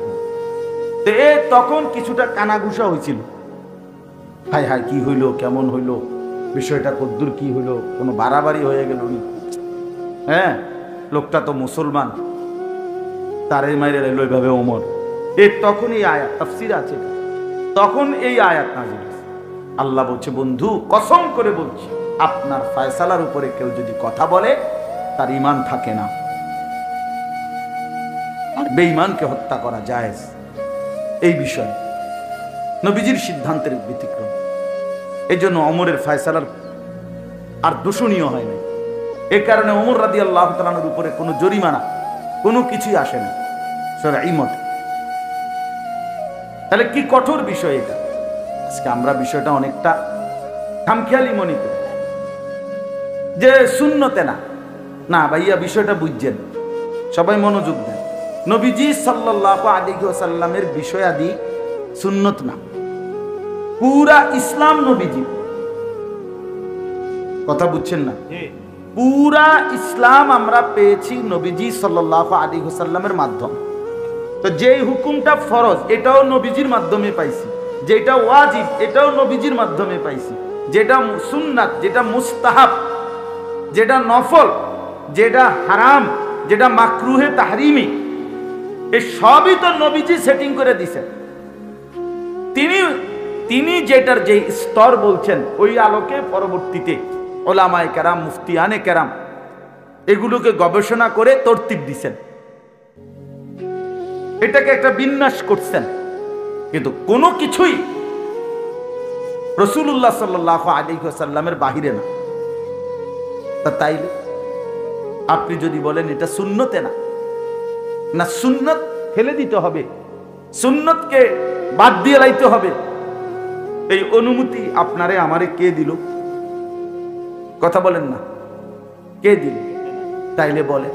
তখন কিছুটা কানাঘুষা হয়েছিল, হায় হায় কি হইলো, কেমন হইলো, বিষয়টা কদ্দুর কি হইলো, কোনো বাড়াবাড়ি হয়ে গেল নি? হ্যাঁ, লোকটা তো মুসলমান, তারে মাইরে রইল এইভাবে ওমর। তখন এই আয়াত তাফসীর আছে, তখন এই আয়াত নাযিল হয়েছে। আল্লাহ বলছে, বন্ধু কসম করে বলছি, আপনার ফয়সালার উপরে কেউ যদি কথা বলে তার ঈমান থাকে না, আর বেঈমানকে হত্যা করা জায়েজ। এই বিষয়ে নবীজির সিদ্ধান্তের ব্যতিক্রম। এই জন্য ওমরের ফয়সালার আর দূষণীয় হয় না। এ কারণে ওমর রাদিয়াল্লাহু তাআলার উপরে কোনো জরিমানা, কোনো কিছুই আসে না সূরা ইমত। তাহলে কি কঠোর বিষয় এটা। আজকে আমরা বিষয়টা অনেকটা খামখেয়ালি মনে করি যে সুন্নতে না। না ভাইয়া, বিষয়টা বুঝছেন, সবাই মনোযোগ দেন। নবীজি সাল্লাল্লাহু আলাইহি ওয়াসাল্লামের বিষয়াদি সুন্নত না, পুরা ইসলাম নবীজি। কথা বুঝছেন না? পুরা ইসলাম আমরা পেয়েছি নবীজি সাল্লাল্লাহু আলাইহি ওয়াসাল্লামের মাধ্যমে। তো যেই হুকুমটা ফরজ এটাও নবীজির মাধ্যমে পাইছি, যেটা ওয়াজিব এটাও নবীজির মাধ্যমে পাইছি, যেটা সুন্নাত, যেটা মুস্তাহাব, যেটা নফল, যেটা হারাম, যেটা মাকরুহে তাহরিমি, এই সবই তো নবীজি সেটিং করে দিছেন। তিনি যেটার যে স্তর বলছেন ওই আলোকে পরবর্তীতে ওলামায়ে কেরাম, মুফতিয়ানে কেরাম এগুলোকে গবেষণা করে তরতিব দিছেন, এটাকে একটা বিন্যাস করছেন। কিন্তু কোনো কিছুই রাসূলুল্লাহ সাল্লাল্লাহু আলাইহি ওয়াসাল্লামের বাহিরে না। তাইলে আপনি যদি বলেন এটা সুন্নতে না, না সুন্নত ফেলে দিতে হবে, সুন্নতকে বাদ দিয়ে লাইতে হবে, এই অনুমতি আপনারে আমারে কে দিল? কথা বলেন না, কে দিল? তাইলে বলে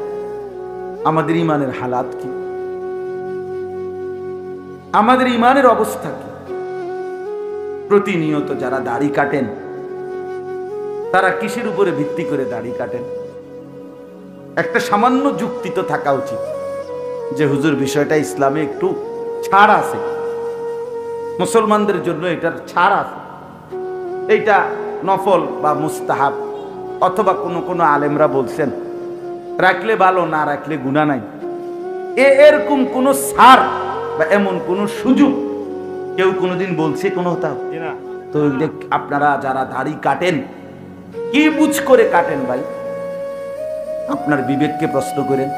আমাদের ইমানের হালাত কি, আমাদের ইমানের অবস্থা কি? প্রতিনিয়ত যারা দাড়ি কাটেন তারা কিসের উপরে ভিত্তি করে দাড়ি কাটেন? একটা সামান্য যুক্তি তো থাকা উচিত যে হুজুর বিষয়টা ইসলামে একটু ছাড় আছে, মুসলমানদের জন্য এটার ছাড় আছে, এইটা নফল বা মুস্তাহাব, অথবা কোনো কোনো আলেমরা বলছেন রাখলে ভালো, না রাখলে গুনাহ নাই। এরকম কোনো ছাড় বা এমন কোনো সুযোগ কেউ কোনোদিন বলছে কোনো? তো আপনারা যারা দাড়ি কাটেন কি বুঝ করে কাটেন ভাই? আপনার বিবেককে প্রশ্ন করেন,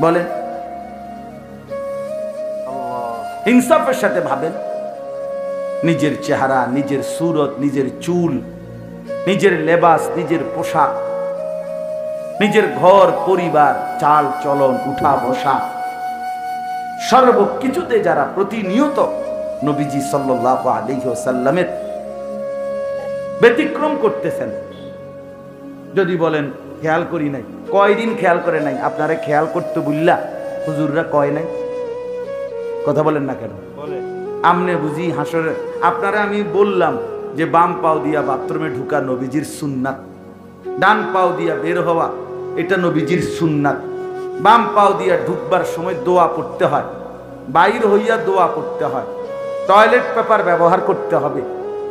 বলেন, ইনসাফের সাথে ভাবেন। নিজের চেহারা, নিজের সুরত, নিজের চুল, নিজের লেবাস, নিজের পোশাক, নিজের ঘর পরিবার, চাল চলন, উঠা বসা, সর্বকিছুতে যারা প্রতিনিয়ত নবীজি সাল্লাল্লাহু আলাইহি ওয়াসাল্লামের ব্যতিক্রম করতেছেন, যদি বলেন খেয়াল করি নাই, কয়দিন খেয়াল করে নাই? আপনারা খেয়াল করতে বললা হুজুররা কয় নাই? কথা বলেন না কেন? আমনে বুঝি হাসরে আপনারা আমি বললাম যে বাম পাও দিয়া বাথরুমে ঢুকা নবীজির সুন্নাত, ডান পাও দিয়া বের হওয়া এটা নবীজির সুন্নাত, বাম পাও দিয়া ঢুকবার সময় দোয়া পড়তে হয়, বাইর হইয়া দোয়া পড়তে হয়, টয়লেট পেপার ব্যবহার করতে হবে,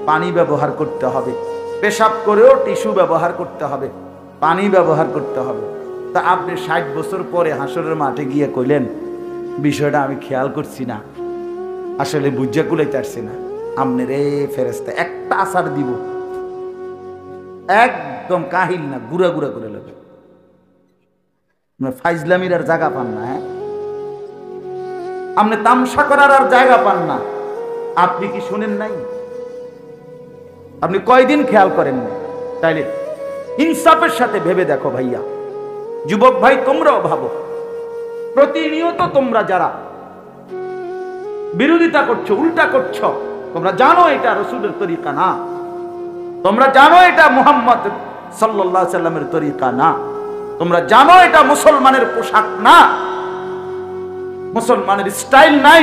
পানি ব্যবহার করতে হবে, পেশাব করেও টিস্যু ব্যবহার করতে হবে, পানি ব্যবহার করতে হবে। তা আপনি 60 বছর পরে হাসরের মাঠে গিয়ে কইলেন বিষয়টা আমি খেয়াল করছি না, আসলে বুঝে কুলাইতে পারছি না। আমনে রে ফেরেশতা একটা আসার দিব, একদম কাহিল না, গুড়া গুড়া করে নেবে। ফাইজলামির আর জায়গা পান না, হ্যাঁ, আপনি তামসা করার আর জায়গা পান না। আপনি কি শুনেন নাই? আপনি কয়দিন খেয়াল করেন না? তাইলে ইনসাফের সাথে ভেবে দেখো ভাইয়া, যুবক ভাই তোমরাও ভাবো, প্রতিনিয়ত তোমরা যারা বিরোধিতা করছো, উল্টা করছো। তোমরা জানো এটা রাসূলের তরিকা না, তোমরা জানো এটা মুহাম্মদ সাল্লাল্লাহু আলাইহি সাল্লামের তরিকা না, তোমরা জানো এটা মুসলমানের পোশাক না, মুসলমানের স্টাইল না,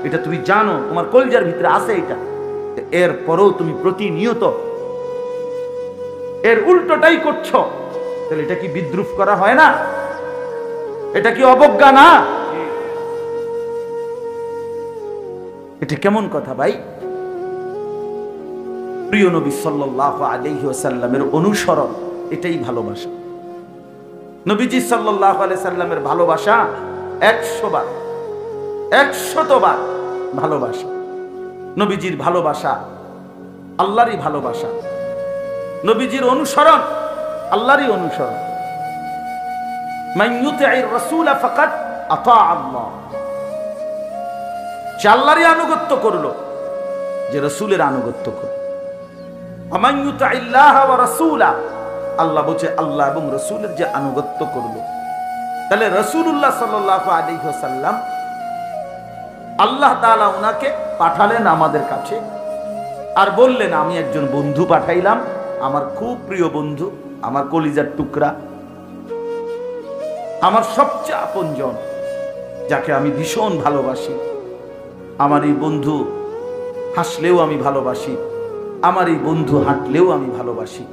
এটা তুমি জানো, তোমার কলিজার ভিতরে আছে এটা। এরপরেও তুমি প্রতিনিয়ত এর উল্টোটাই করছো, তাহলে এটা কি বিদ্রুপ করা হয় না? এটা কি অবজ্ঞা না? এটা কেমন কথা ভাই? প্রিয় নবী সাল্লাল্লাহু আলাইহি ওয়াসাল্লামের অনুসরণ, এটাই ভালোবাসা। নবীজি সাল্লাল্লাহু আলাইহি সাল্লামের ভালোবাসা 100 বার 100 বার ভালোবাসা। নবীজির ভালোবাসা আল্লাহরই ভালোবাসা, নবীজির অনুসরণ আল্লাহরই অনুসরণ। মান ইউতি'র রাসূল ফাকাদ আতা আল্লাহ, সে আল্লাহরই আনুগত্য করলো, যে রাসূলের আনুগত্য করলো। মান ইউতি'ল্লাহ ওয়া রাসূলা, আল্লাহ বলছে আল্লাহ এবং রাসূলের যে আনুগত্য করলো। তাহলে রাসূলুল্লাহ সাল্লাল্লাহু আলাইহি ওয়াসাল্লাম, আল্লাহ তাআলা ওনাকে পাঠালেন আমাদের কাছে, আর বললেন আমি একজন বন্ধু পাঠাইলাম, আমার খুব প্রিয় বন্ধু, আমার কলিজার টুকরা, আমার সবচেয়ে আপনজন, যাকে আমি ভীষণ ভালোবাসি। আমার এই বন্ধু হাসলেও আমি ভালোবাসি, আমার এই বন্ধু হাঁটলেও আমি ভালোবাসি।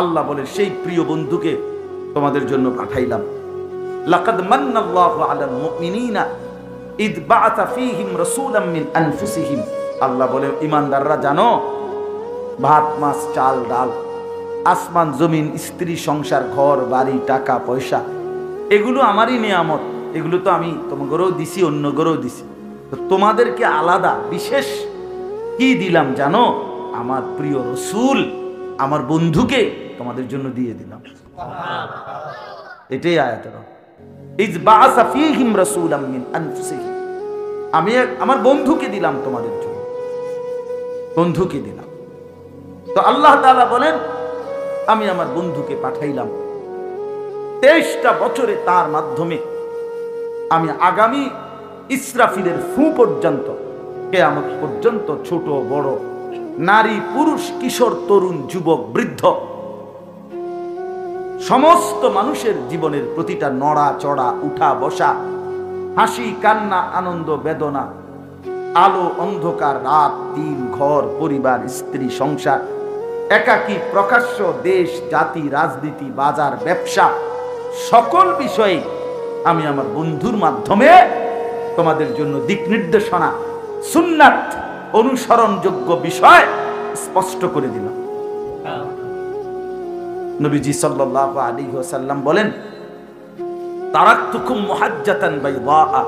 আল্লাহ বলে সেই প্রিয় বন্ধুকে তোমাদের জন্য পাঠাইলাম। লাকাদ মান্নাল্লাহু আলাল মুমিনিনা ইদ বাআসা ফীহিম রাসূলাম মিন আনফুসিহিম। আল্লাহ বলে ঈমানদাররা জানো, ভাত মাছ চাল ডাল, আসমান জমিন, স্ত্রী সংসার, ঘর বাড়ি, টাকা পয়সা, এগুলো আমারই নিয়ামত, এগুলো তো আমি তোমাদেরও দিছি, অন্যদেরও দিছি। তো তোমাদেরকে আলাদা বিশেষ কি দিলাম জানো? আমার প্রিয় রাসূল, আমার বন্ধুকে তোমাদের জন্য দিয়ে দিলাম। এটাই আয়াতের ইজ বাআসা ফীহিম রাসূলাম মিন আনফুসিহিম, আমি আমার বন্ধুকে দিলাম তোমাদের জন্য, বন্ধুকে দিলাম। তো আল্লাহ তাআলা বলেন আমি আমার বন্ধুকে পাঠাইলাম। 23টা বছরে তার মাধ্যমে আমি আগামী ইসরাফিলের ফু পর্যন্ত, কিয়ামত পর্যন্ত, ছোট বড়, নারী পুরুষ, কিশোর তরুণ, যুবক বৃদ্ধ, সমস্ত মানুষের জীবনের প্রতিটা নড়া চড়া, উঠা বসা, হাসি কান্না, আনন্দ বেদনা, আলো অন্ধকার, রাত দিন, ঘর পরিবার, স্ত্রী সংসার, একাকী প্রকাশ্য, দেশ জাতি রাজনীতি বাজার ব্যবসা, সকল বিষয়ে আমি আমার বন্ধুর মাধ্যমে তোমাদের জন্য দিক নির্দেশনা, সুন্নাত, অনুসরণযোগ্য বিষয় স্পষ্ট করে দিলাম। নবীজি সাল্লাল্লাহু আলাইহি ওয়াসাল্লাম বলেন তারাকতুকুম মুহাজ্জাতান বাইদা।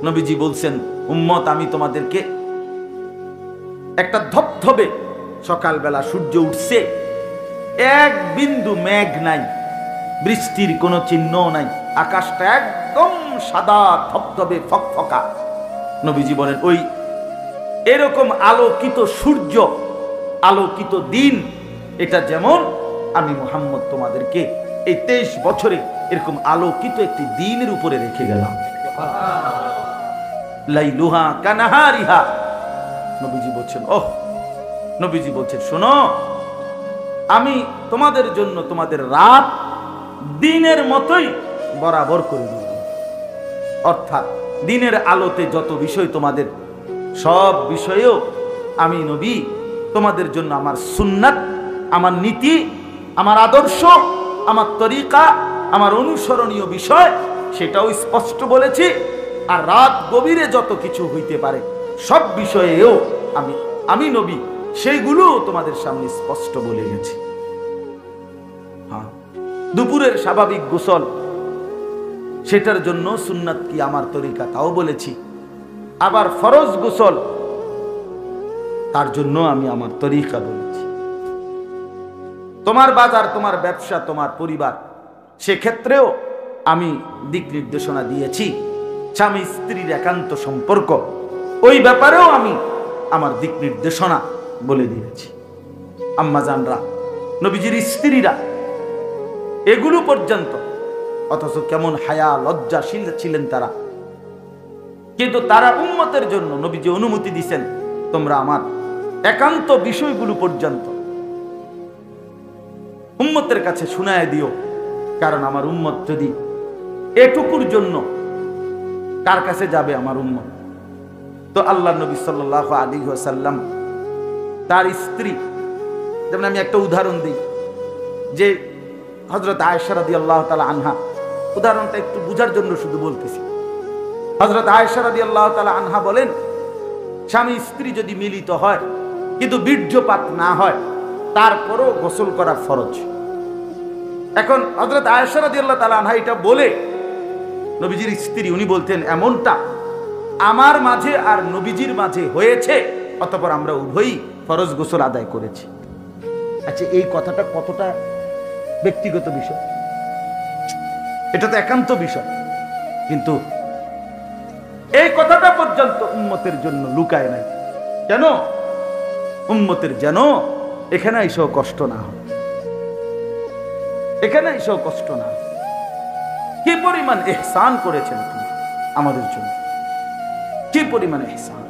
নবীজি বলছেন উম্মত, আমি তোমাদেরকে একটা ধবধবে, সকালবেলা সূর্য উঠছে, এক বিন্দু মেঘ নাই, বৃষ্টির কোনো চিহ্ন নাই, আকাশটা একদম সাদা ধবধবে ফকফকা। নবীজি বলেন ওই এরকম আলোকিত সূর্য, আলোকিত দিন, এটা যেমন আমি মুহাম্মদ তোমাদেরকে এই 23 বছরে এরকম আলোকিত একটি দিনের উপরে রেখে গেলাম। লাইলুহা কানাহারিহা। নবীজি বলছেন নবীজি বলছেন শোনো, আমি তোমাদের জন্য তোমাদের রাত দিনের মতোই বরাবর করে দিলাম। অর্থাৎ দিনের আলোতে যত বিষয় তোমাদের, সব বিষয়েও আমি নবী তোমাদের জন্য আমার সুন্নাত, আমার নীতি, আমার আদর্শ, আমার তরিকা, আমার অনুসরণীয় বিষয়, সেটাও স্পষ্ট বলেছি। আর রাত গভীরে যত কিছু হইতে পারে সব বিষয়েও আমি নবী সেইগুলো তোমাদের সামনে স্পষ্ট বলে গেছি। হ্যাঁ, দুপুরের স্বাভাবিক গোসল, সেটার জন্য সুন্নাত কি আমার তরিকা তাও বলেছি। আবার ফরজ গোসল, তার জন্য আমি আমার তরিকা বলেছি। তোমার বাজার, তোমার ব্যবসা, তোমার পরিবার, সেক্ষেত্রেও আমি দিক নির্দেশনা দিয়েছি। স্বামী স্ত্রীর একান্ত সম্পর্ক, ওই ব্যাপারেও আমি আমার দিক নির্দেশনা বলে দিয়েছি। আম্মাজানরা, নবীজির স্ত্রীরা, এগুলো পর্যন্ত, অথচ কেমন হায়া লজ্জাশীল ছিলেন তারা। কিন্তু তারা উম্মতের জন্য নবীজি অনুমতি দিয়েছেন, তোমরা আমার একান্ত বিষয়গুলো পর্যন্ত উম্মতের কাছে শুনায় দিও, কারণ আমার উম্মত যদি এটুকুর জন্য কার কাছে যাবে আমার উম্মত। তো আল্লাহ নবী সাল্লাল্লাহু আলাইহি ওয়াসাল্লাম তার স্ত্রী, যেমন আমি একটা উদাহরণ দিই, যে হযরত আয়েশা রাদিয়াল্লাহু তাআলা আনহা, উদাহরণটা একটু বুঝার জন্য শুধু বলতেছি। হযরত আয়েশা রাদিয়াল্লাহু তাআলা আনহা বলেন, স্বামী স্ত্রী যদি মিলিত হয় কিন্তু বীর্যপাত না হয়, তারপরও গোসল করা ফরজ। এখন হযরত আয়েশা রাদিয়াল্লাহু তাআলা আনহা এটা বলে, নবীজির স্ত্রী, উনি বলতেন এমনটা আমার মাঝে আর নবীজির মাঝে হয়েছে, অতঃপর আমরা উভয়ই ফরজ গোসল আদায় করেছি। আচ্ছা, এই কথাটা কতটা ব্যক্তিগত বিষয়, এটা তো একান্ত বিষয়, কিন্তু এই কথাটা পর্যন্ত উম্মতের জন্য লুকায় নাই। কেন? উম্মতের যেন এখানে এসেও কষ্ট না হয়, এখানে এসেও কষ্ট না হয়। কি পরিমাণ ইহসান করেছেন তিনি আমাদের জন্য, কি পরিমাণ ইহসান।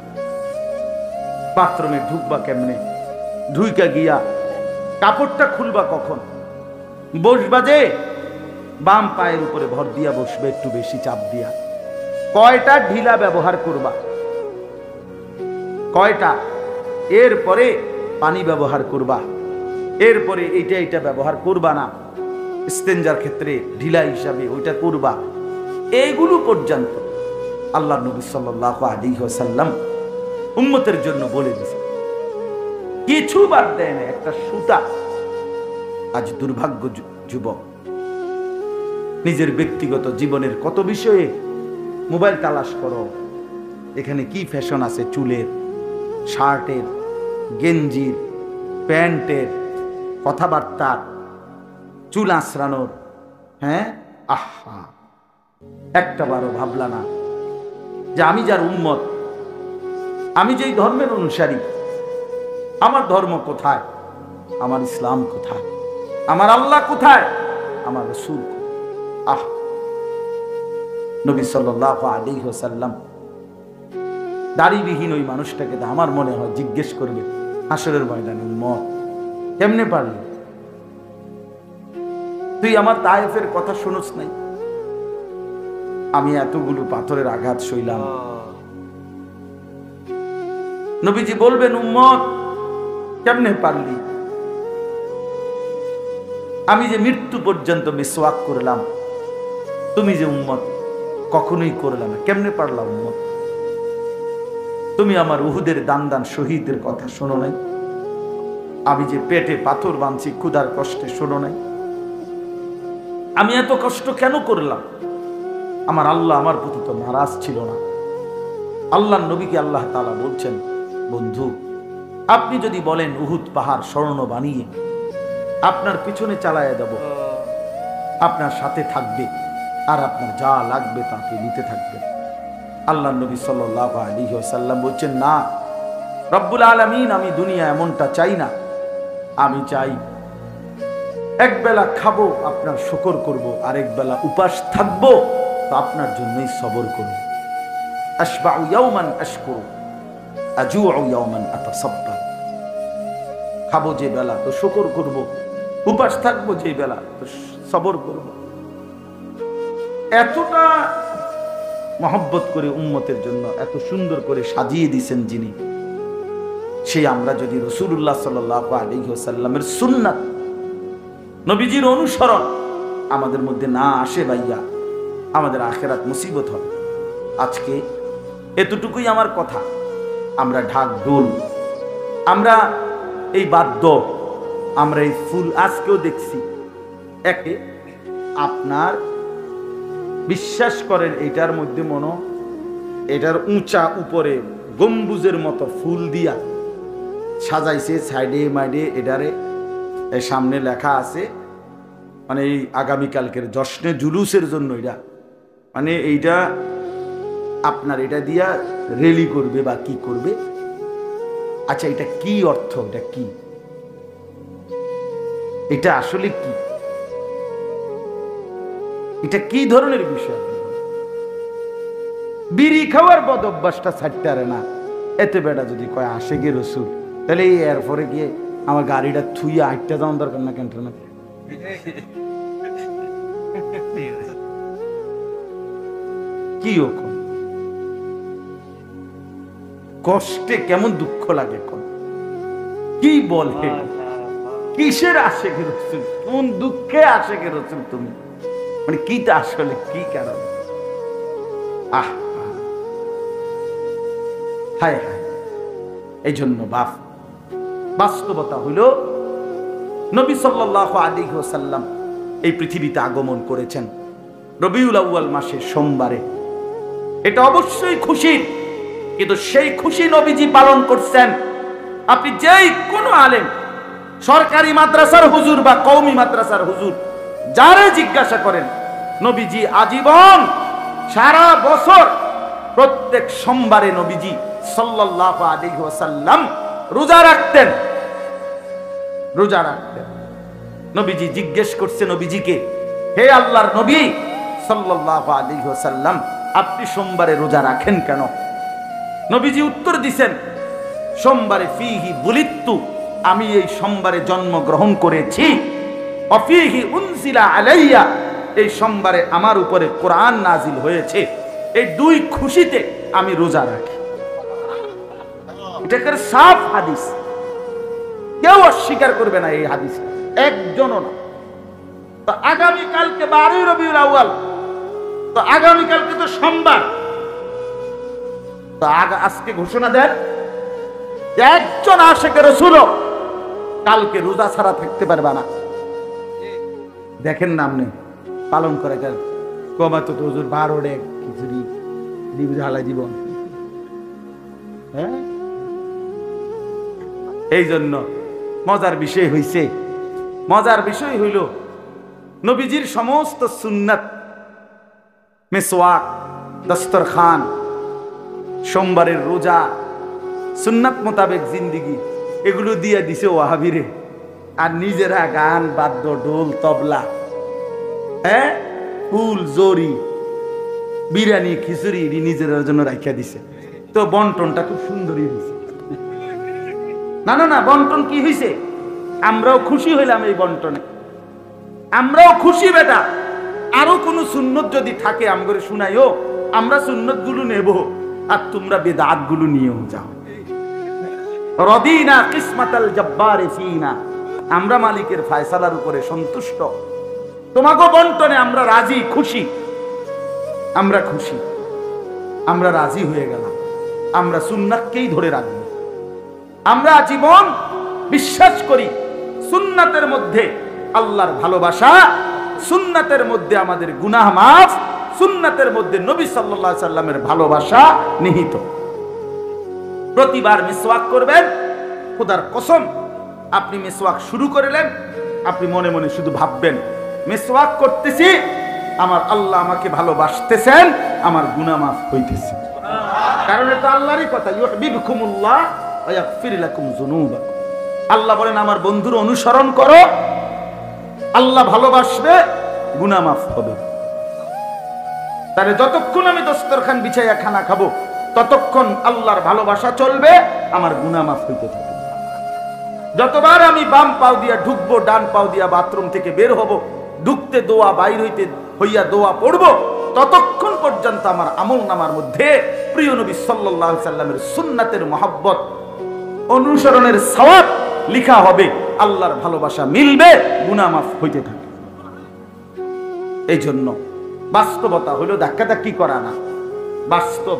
বাথরুমে ঢুকবা কেমনে, ঢুইকা গিয়া কাপড়টা খুলবা কখন, বসবা যে বাম পায়ের উপরে ভর দিয়া বসবে, একটু বেশি চাপ দিয়া, কয়টা ঢিলা ব্যবহার করবা, কয়টা, এরপরে পানি ব্যবহার করবা, এরপরে এইটা ব্যবহার করবা না, ইস্তেঞ্জার ক্ষেত্রে ঢিলা হিসাবে ওইটা করবা। এইগুলো পর্যন্ত আল্লাহ নবী সাল্লাল্লাহু আলাইহি ওয়াসাল্লাম উম্মতের জন্য বলে দিয়েছে, কিছু বাদ দেয় না, একটা সুতা। আজ দুর্ভাগ্য যুবক নিজের ব্যক্তিগত জীবনের কত বিষয়ে মোবাইল তালাশ করো, এখানে কি ফ্যাশন আছে, চুলের, শার্টের, গেঞ্জির, প্যান্টের, কথাবার্তার, চুল আঁচড়ানোর। হ্যাঁ, আহা, একটা বারও ভাবলা না যে আমি যার উম্মত, আমি যেই ধর্মের অনুসারী, আমার ধর্ম কোথায়, আমার ইসলাম কোথায়, আমার আল্লাহ কোথায়, আমার রাসূল। আহ, নবী সাল্লাল্লাহু আলাইহি ওয়াসাল্লাম দাড়িবিহীন ওই মানুষটাকে আমার মনে হয় জিজ্ঞেস করবে হাসরের ময়দানে, উম্মত কেমনে পারলি, তুই আমার তায়েফের কথা শুনোস নাই, আমি এতগুলো পাথরের আঘাত সইলাম। নবীজি বলবেন, উম্মত কেমনে পারলি, আমি যে মৃত্যু পর্যন্ত মিসওয়াক করলাম, তুমি যে উম্মত কখনোই করলাম না, কেমনে পারলাম উম্মত? তুমি আমার উহুদের দান শহীদের কথা শোনো নাই, আমি যে পেটে পাথর বাঁধছি ক্ষুধার কষ্টে শোনো নাই, আমি এত কষ্ট কেন করলাম? আমার আল্লাহ আমার প্রতি তো নারাজ ছিল না। আল্লাহর নবীকে আল্লাহ তাআলা বলছেন, বন্ধু আপনি যদি বলেন উহুদ পাহাড় স্বর্ণ বানিয়ে আপনার পিছনে চালায় দেব, আপনার সাথে থাকবে আর আপনার যা লাগবে তাকে নিতে থাকবে। আল্লাহর নবী সাল্লাল্লাহু আলাইহি ওয়াসাল্লাম বলছেন, না রব্বুল আলামিন, আমি দুনিয়া এমনটা চাই না, আমি চাই একবেলা খাবো আপনার শুকর করব, আরেক বেলা উপাস থাকবো তো আপনার জন্যই সবর করব। আশবাউ ইয়াওমান আশকুরু আজুউ ইয়াওমান আতাসাব্বার, খাবো যে বেলা তো শুকর করব, উপাস থাকবো যে বেলা তো সবর করব। এতটা মহব্বত করে উম্মতের জন্য এত সুন্দর করে সাজিয়ে দিয়েছেন যিনি, সেই আমরা যদি রাসূলুল্লাহ সাল্লাল্লাহু আলাইহি ওয়াসাল্লামের সুন্নাত, নবীজির অনুসরণ আমাদের মধ্যে না আসে, ভাইয়া আমাদের আখিরাত মুসিবত হবে। আজকে এতটুকুই আমার কথা। আমরা ঢাক ঢোল, আমরা এই বাদ্য, আমরা এই ফুল, আজকেও দেখছি একে আপনার বিশ্বাস করেন এটার মধ্যে এটার উঁচা উপরে গম্বুজের মতো ফুল দিয়া সাজাইছে, সাইডে মাইডে এটারে সামনে লেখা আছে, মানে এই আগামীকালকের জশ্নে জুলুসের জন্য এটা, মানে এইটা আপনার এটা দিয়া রেলি করবে বা কি করবে। আচ্ছা, এটা কি অর্থ, এটা কি, এটা আসলে কি, এটা কি ধরনের বিষয়? বিড়ি খাওয়ার বদ অভ্যাসটা ছাড়তে পারে না। এতে বেটা যদি কয় আশেকে রসুল, তাহলে এই এরপরে গিয়ে আমার গাড়িটা থুইয়া আটটা যাওয়ার দরকার না ক্যান্টনে। কি ওখন কষ্টে কেমন দুঃখ লাগে, কোন কি বলে, কিসের আশেকে রসুল, কোন দুঃখে আশেকে রসুল তুমি, মানে কিটা আসলে কি কারণ? আহ হায় হায়। এই জন্য বাস্তবতা হইল নবী সাল্লাল্লাহু আলাইহি ওয়াসাল্লাম এই পৃথিবীতে আগমন করেছেন রবিউল আউয়াল মাসের সোমবারে। এটা অবশ্যই খুশির, কিন্তু সেই খুশি নবীজি পালন করছেন। আপনি যেই কোনো আলেম, সরকারি মাদ্রাসার হুজুর বা কওমি মাদ্রাসার হুজুর, যারে জিজ্ঞাসা করেন, নবীজি আজীবন সারা বছর প্রত্যেক সোমবারে নবীজি সাল্লাল্লাহু আলাইহি ওয়াসাল্লাম রোজা রাখতেন। নবীজি জিজ্ঞেস করছে নবীজিকে, হে আল্লাহর নবী সাল্লাল্লাহু আলাইহি ওয়াসাল্লাম, আপনি সোমবারে রোজা রাখেন কেন? নবীজি উত্তর দিছেন, সোমবারে ফিহি বুলিত্তু, আমি এই সোমবারে জন্মগ্রহণ করেছি, অফিহি উনজিলা আলাইয়া, এই সোমবারে আমার উপরে কোরআন নাজিল হয়েছে। এই দুই খুশিতে আমি রোজা রাখি। এটাকে সাফ হাদিস, কেউ অস্বীকার করবে না এই হাদিস, একজনও না। তো আগামীকালকে 12 রবিউল আউয়াল, তো আগামীকালকে তো সোমবার, তো আজকে ঘোষণা দেন একজন আশিকে রাসূল কালকে রোজা ছাড়া থাকতে পারবে না। দেখেন নাম নেই পালন করে গেল কমা তো হুজুর 12 ডে খিচুড়ি দিব ঝালা জীবন। হ্যাঁ, এই জন্য মজার বিষয় হইছে, মজার বিষয় হইল নবীজির সমস্ত সুন্নাত, মিসওয়াক, দস্তরখান, সোমবারের রোজা, সুন্নাত মোতাবেক জিন্দিগি, এগুলো দিয়ে দিছে ওয়াহাবিরে। আর নিজেরা গান, বাদ্য, ঢোল, তবলা, হ্যাঁ, ফুল, জরি, বিরিয়ানি, খিচুড়ি নিজের জন্য রাখিয়া দিছে। তো বন্টনটা খুব সুন্দরই হয়েছে। না না না, বন্টন কি হয়েছে? আমরাও খুশি হইলাম এই বন্টনে, আমরাও খুশি বেটা। আরো কোন সুন্নত যদি থাকে আমগরে শুনাইও, আমরা সুন্নত গুলো নেব, আর তোমরা বেদাত গুলো নিয়েও যাও। রদিনা কিসমাতাল জব্বার ফিনা, আমরা মালিকের ফয়সালার উপরে সন্তুষ্ট, তোমাকে বন্টনে আমরা রাজি, খুশি, আমরা খুশি, আমরা রাজি হয়ে গেলাম। আমরা সুন্নাতকেই ধরে রাখবো। আমরা জীবন বিশ্বাস করি সুন্নাতের মধ্যে আল্লাহর ভালোবাসা, সুন্নাতের মধ্যে আমাদের গুনাহ মাফ, সুন্নাতের মধ্যে নবী সাল্লাল্লাহু আলাইহি সাল্লামের ভালোবাসা নিহিত। প্রতিবার মিসওয়াক করবেন, খোদার কসম আপনি মিসওয়াক শুরু করলেন, আপনি মনে মনে শুধু ভাববেন, মিসওয়াক করতেছি, আমার আল্লাহ আমাকে ভালোবাসতেছেন, আমার গুনাহ মাফ হইতেছে। কারণ এটা আল্লাহরই কথা, ইউহিব্বুকুমুল্লাহ ওয়া ইয়াগফির লাকুম যুনুবাকুম। আল্লাহ বলেন আমার বন্ধুর অনুসরণ করো, আল্লাহ ভালোবাসবে, গুনাহ মাফ হবে। তাহলে যতক্ষণ আমি দস্তরখান বিছাইয়া খানা খাবো, ততক্ষণ আল্লাহর ভালোবাসা চলবে, আমার গুনাহ মাফ হইতে থাকবে। যতবার আমি বাম পাও দিয়া ঢুকবো, ডান পাও দিয়া বাথরুম থেকে বের হব, ঢুকতে দোয়া, বাইর হইতে হইয়া দোয়া পড়বো, ততক্ষণ পর্যন্ত আমার আমল নামার মধ্যে প্রিয় নবী সাল্লাল্লাহু আলাইহি সাল্লামের সুন্নাতের মহব্বত, অনুসরণের সওয়াব লিখা হবে, আল্লাহর ভালোবাসা মিলবে, গুনাহ মাফ হইতে থাকে। এই জন্য বাস্তবতা হলো ধাক্কাধাক্কি করা না, বাস্তব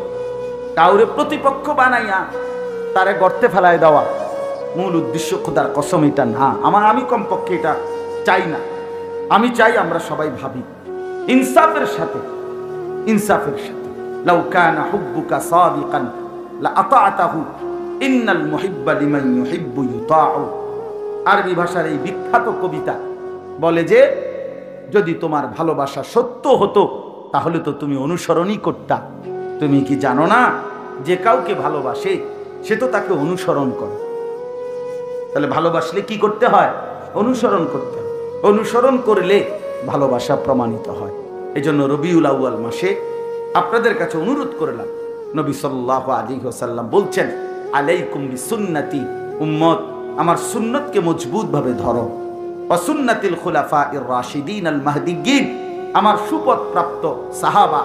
কাউরে প্রতিপক্ষ বানাইয়া তারে গর্তে ফেলায় দেওয়া মূল উদ্দেশ্য খোদার কসম এটা না। আমি কমপক্ষে এটা চাই না। আমি চাই আমরা সবাই ভাবি ইনসাফের সাথে, ইনসাফের সাথে। লাউ কানা হুব্বুকা সাদিকান লা আতাআতাহু ইন্নাল মুহিব্বা লিমান ইউহিব্বু ইউতাউ। আরবি ভাষার এই বিখ্যাত কবিতা বলে যে, যদি তোমার ভালোবাসা সত্য হতো তাহলে তো তুমি অনুসরণই করতা। তুমি কি জানো না, যে কাউকে ভালোবাসে সে তো তাকে অনুসরণ করে। তাহলে ভালোবাসলে কি করতে হয়? অনুসরণ করতে হয়। অনুসরণ করলে ভালোবাসা প্রমাণিত হয়। এই জন্য রবিউল আউয়াল মাসে আপনাদের কাছে অনুরোধ করলাম, নবী সাল্লাল্লাহু আলাইহি ওয়াসাল্লাম বলছেন, আলাইকুম বিসুন্নতি, উম্মত আমার সুন্নতকে মজবুত ভাবে ধরো, ওয়া সুন্নাতিল খুলাফাইর রাশিদিন আল মাহদিয়্যিন, আমার সুপথ প্রাপ্ত সাহাবা,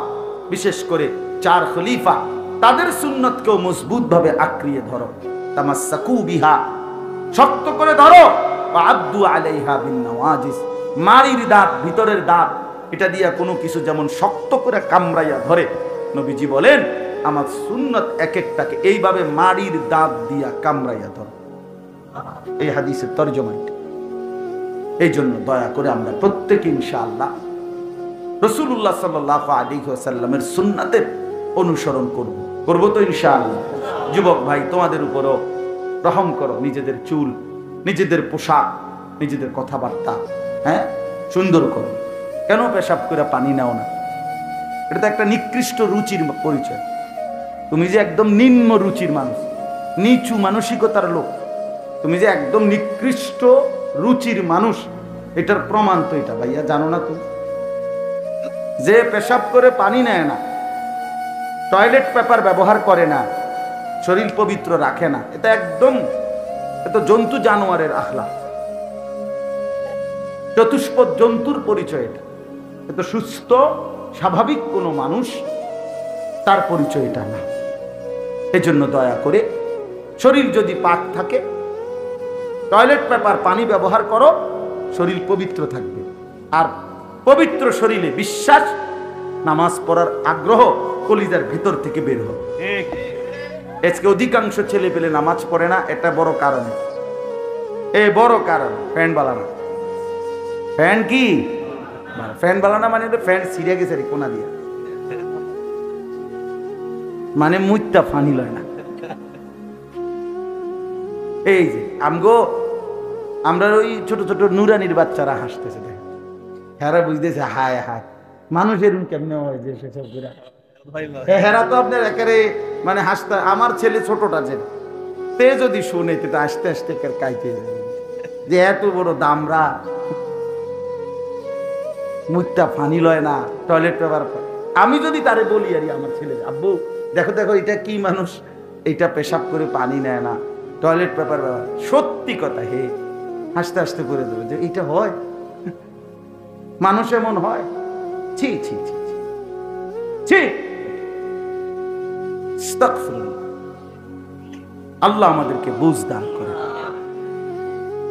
বিশেষ করে 4 খলিফা, তাদের সুন্নতকেও মজবুত ভাবে আঁকড়িয়ে ধরো। তামাসসাকু বিহা, শক্ত করে ধরো। ওয়া আদ্দু আলাইহা বিন নওয়াজিস, মারির দাঁত, ভিতরের দাঁত, এটা দিয়া কোনো কিছু যেমন শক্ত করে কামড়াইয়া ধরে, নবীজি বলেন আমার সুন্নত এক একটাকে এইভাবে মারির দাঁত দিয়া কামড়াইয়া ধরো। এই হাদিসের তরজমা। এই জন্য দয়া করে আমরা প্রত্যেকে ইনশাআল্লাহ রাসূলুল্লাহ সাল্লাল্লাহু আলাইহি ওয়াসাল্লামের সুন্নাতের অনুসরণ করব তো ইনশাআল্লাহ। যুবক ভাই, তোমাদের উপরও রহম করো, নিজেদের চুল, নিজেদের পোশাক, নিজেদের কথাবার্তা সুন্দর করো। কেন পেশাব করে পানি নাও না? এটা তো একটা নিকৃষ্ট রুচির পরিচয়। তুমি যে একদম নিম্ন রুচির মানুষ, নিচু মানসিকতার লোক, তুমি যে একদম নিকৃষ্ট রুচির মানুষ, এটার প্রমাণ তো এটা ভাইয়া, জানো না? তুমি যে পেশাব করে পানি নেয় না, টয়লেট পেপার ব্যবহার করে না, শরীর পবিত্র রাখে না, এটা একদম জন্তু জানোয়ারের আখলাক, চতুষ্পদ জন্তুর পরিচয়। এটা সুস্থ স্বাভাবিক কোনো মানুষ, তার পরিচয় এটা না। এজন্য দয়া করে শরীর যদি পাক থাকে, টয়লেট পেপার পানি ব্যবহার করো, শরীর পবিত্র থাকবে। আর পবিত্র শরীরে বিশ্বাস, নামাজ পড়ার আগ্রহ কলিজার ভিতর থেকে বের হবে। আজকে অধিকাংশ ছেলে পেলে নামাজ পড়ে না, এটা বড় কারণ। বড় কারণ ফ্যান বালানা। ফ্যান কি ফ্যান বালানা মানে ফ্যান ছিঁড়ে গেছে রে কোনা দিয়া, মানে মুইটা ফানি লয় না। এই যে আমরা ওই ছোট ছোট নুরানির বাচ্চারা হাসতেছে, হেরা বুঝতেছে হায় হায় মানুষের কেমনে হয় যে সেসব ঘুরা। হেরা তো আপনার একেবারে মানে হাসতে, আমার ছেলে ছোটটা যে তে যদি শুনে তো আস্তে আস্তে কাইতে যাবে যে এত বড় দামরা, মুখটা ফানি লয় না, টয়লেট পেপার। আমি যদি তারে বলি আর আমার ছেলে, আব্বু দেখো দেখো এটা কি মানুষ, এটা পেশাব করে পানি নেয় না, টয়লেট পেপার ব্যবহার, সত্যি কথা হে হাসতে হাসতে করে দেবে যে এটা হয়, মানুষ এমন হয়। ছি ছি ছি ছি, আস্তাগফিরুল্লাহ। আল্লাহ আমাদেরকে বুঝ দান করে।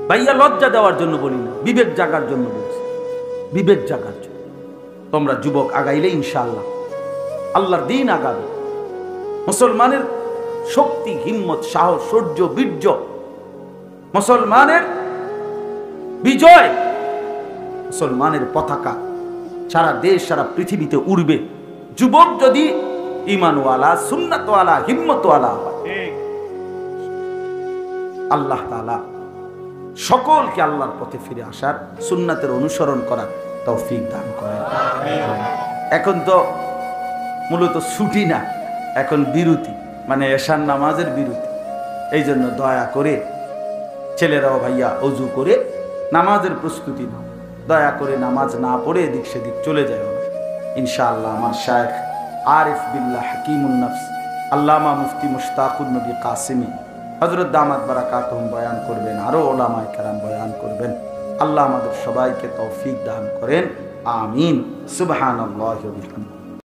ভাইয়া লজ্জা দেওয়ার জন্য বলি না, বিবেক জাগার জন্য বলছি, বিবেক জাগার জন্য। তোমরা যুবক আগাইলে ইনশাআল্লাহ আল্লাহর দিন আগাবে। মুসলমানের শক্তি, হিম্মত, সাহস, শৌর্য, বীর্য, মুসলমানের বিজয়, মুসলমানের পতাকা সারা দেশ সারা পৃথিবীতে উড়বে। যুবক যদি ঈমানওয়ালা, সুন্নাতওয়ালা, হিম্মতওয়ালা হয়, আল্লাহ তাআলা সকলকে আল্লাহর পথে ফিরে আসার, সুন্নাতের অনুসরণ করার তৌফিক দান করেন। এখন তো মূলত ছুটি না, এখন বিরতি, মানে এশার নামাজের বিরতি। এই জন্য দয়া করে ছেলেরাও ভাইয়া অজু করে নামাজের প্রস্তুতি নাও। দয়া করে নামাজ না পড়ে এদিক সেদিক চলে যায় না। ইনশাআল্লাহ আমার শায়েখ আরিফ বিল্লাহ হাকিমুন নফস আল্লামা মুফতি মুশতাকুন নবী কাসিমি হযরত দামাত বারাকাতুহুম বয়ান করবেন, আরো উলামায়ে কেরাম বয়ান করবেন। আল্লাহ আমাদের সবাইকে তৌফিক দান করেন, আমিন। সুবহানাল্লাহি ওয়া বিহামদিহি।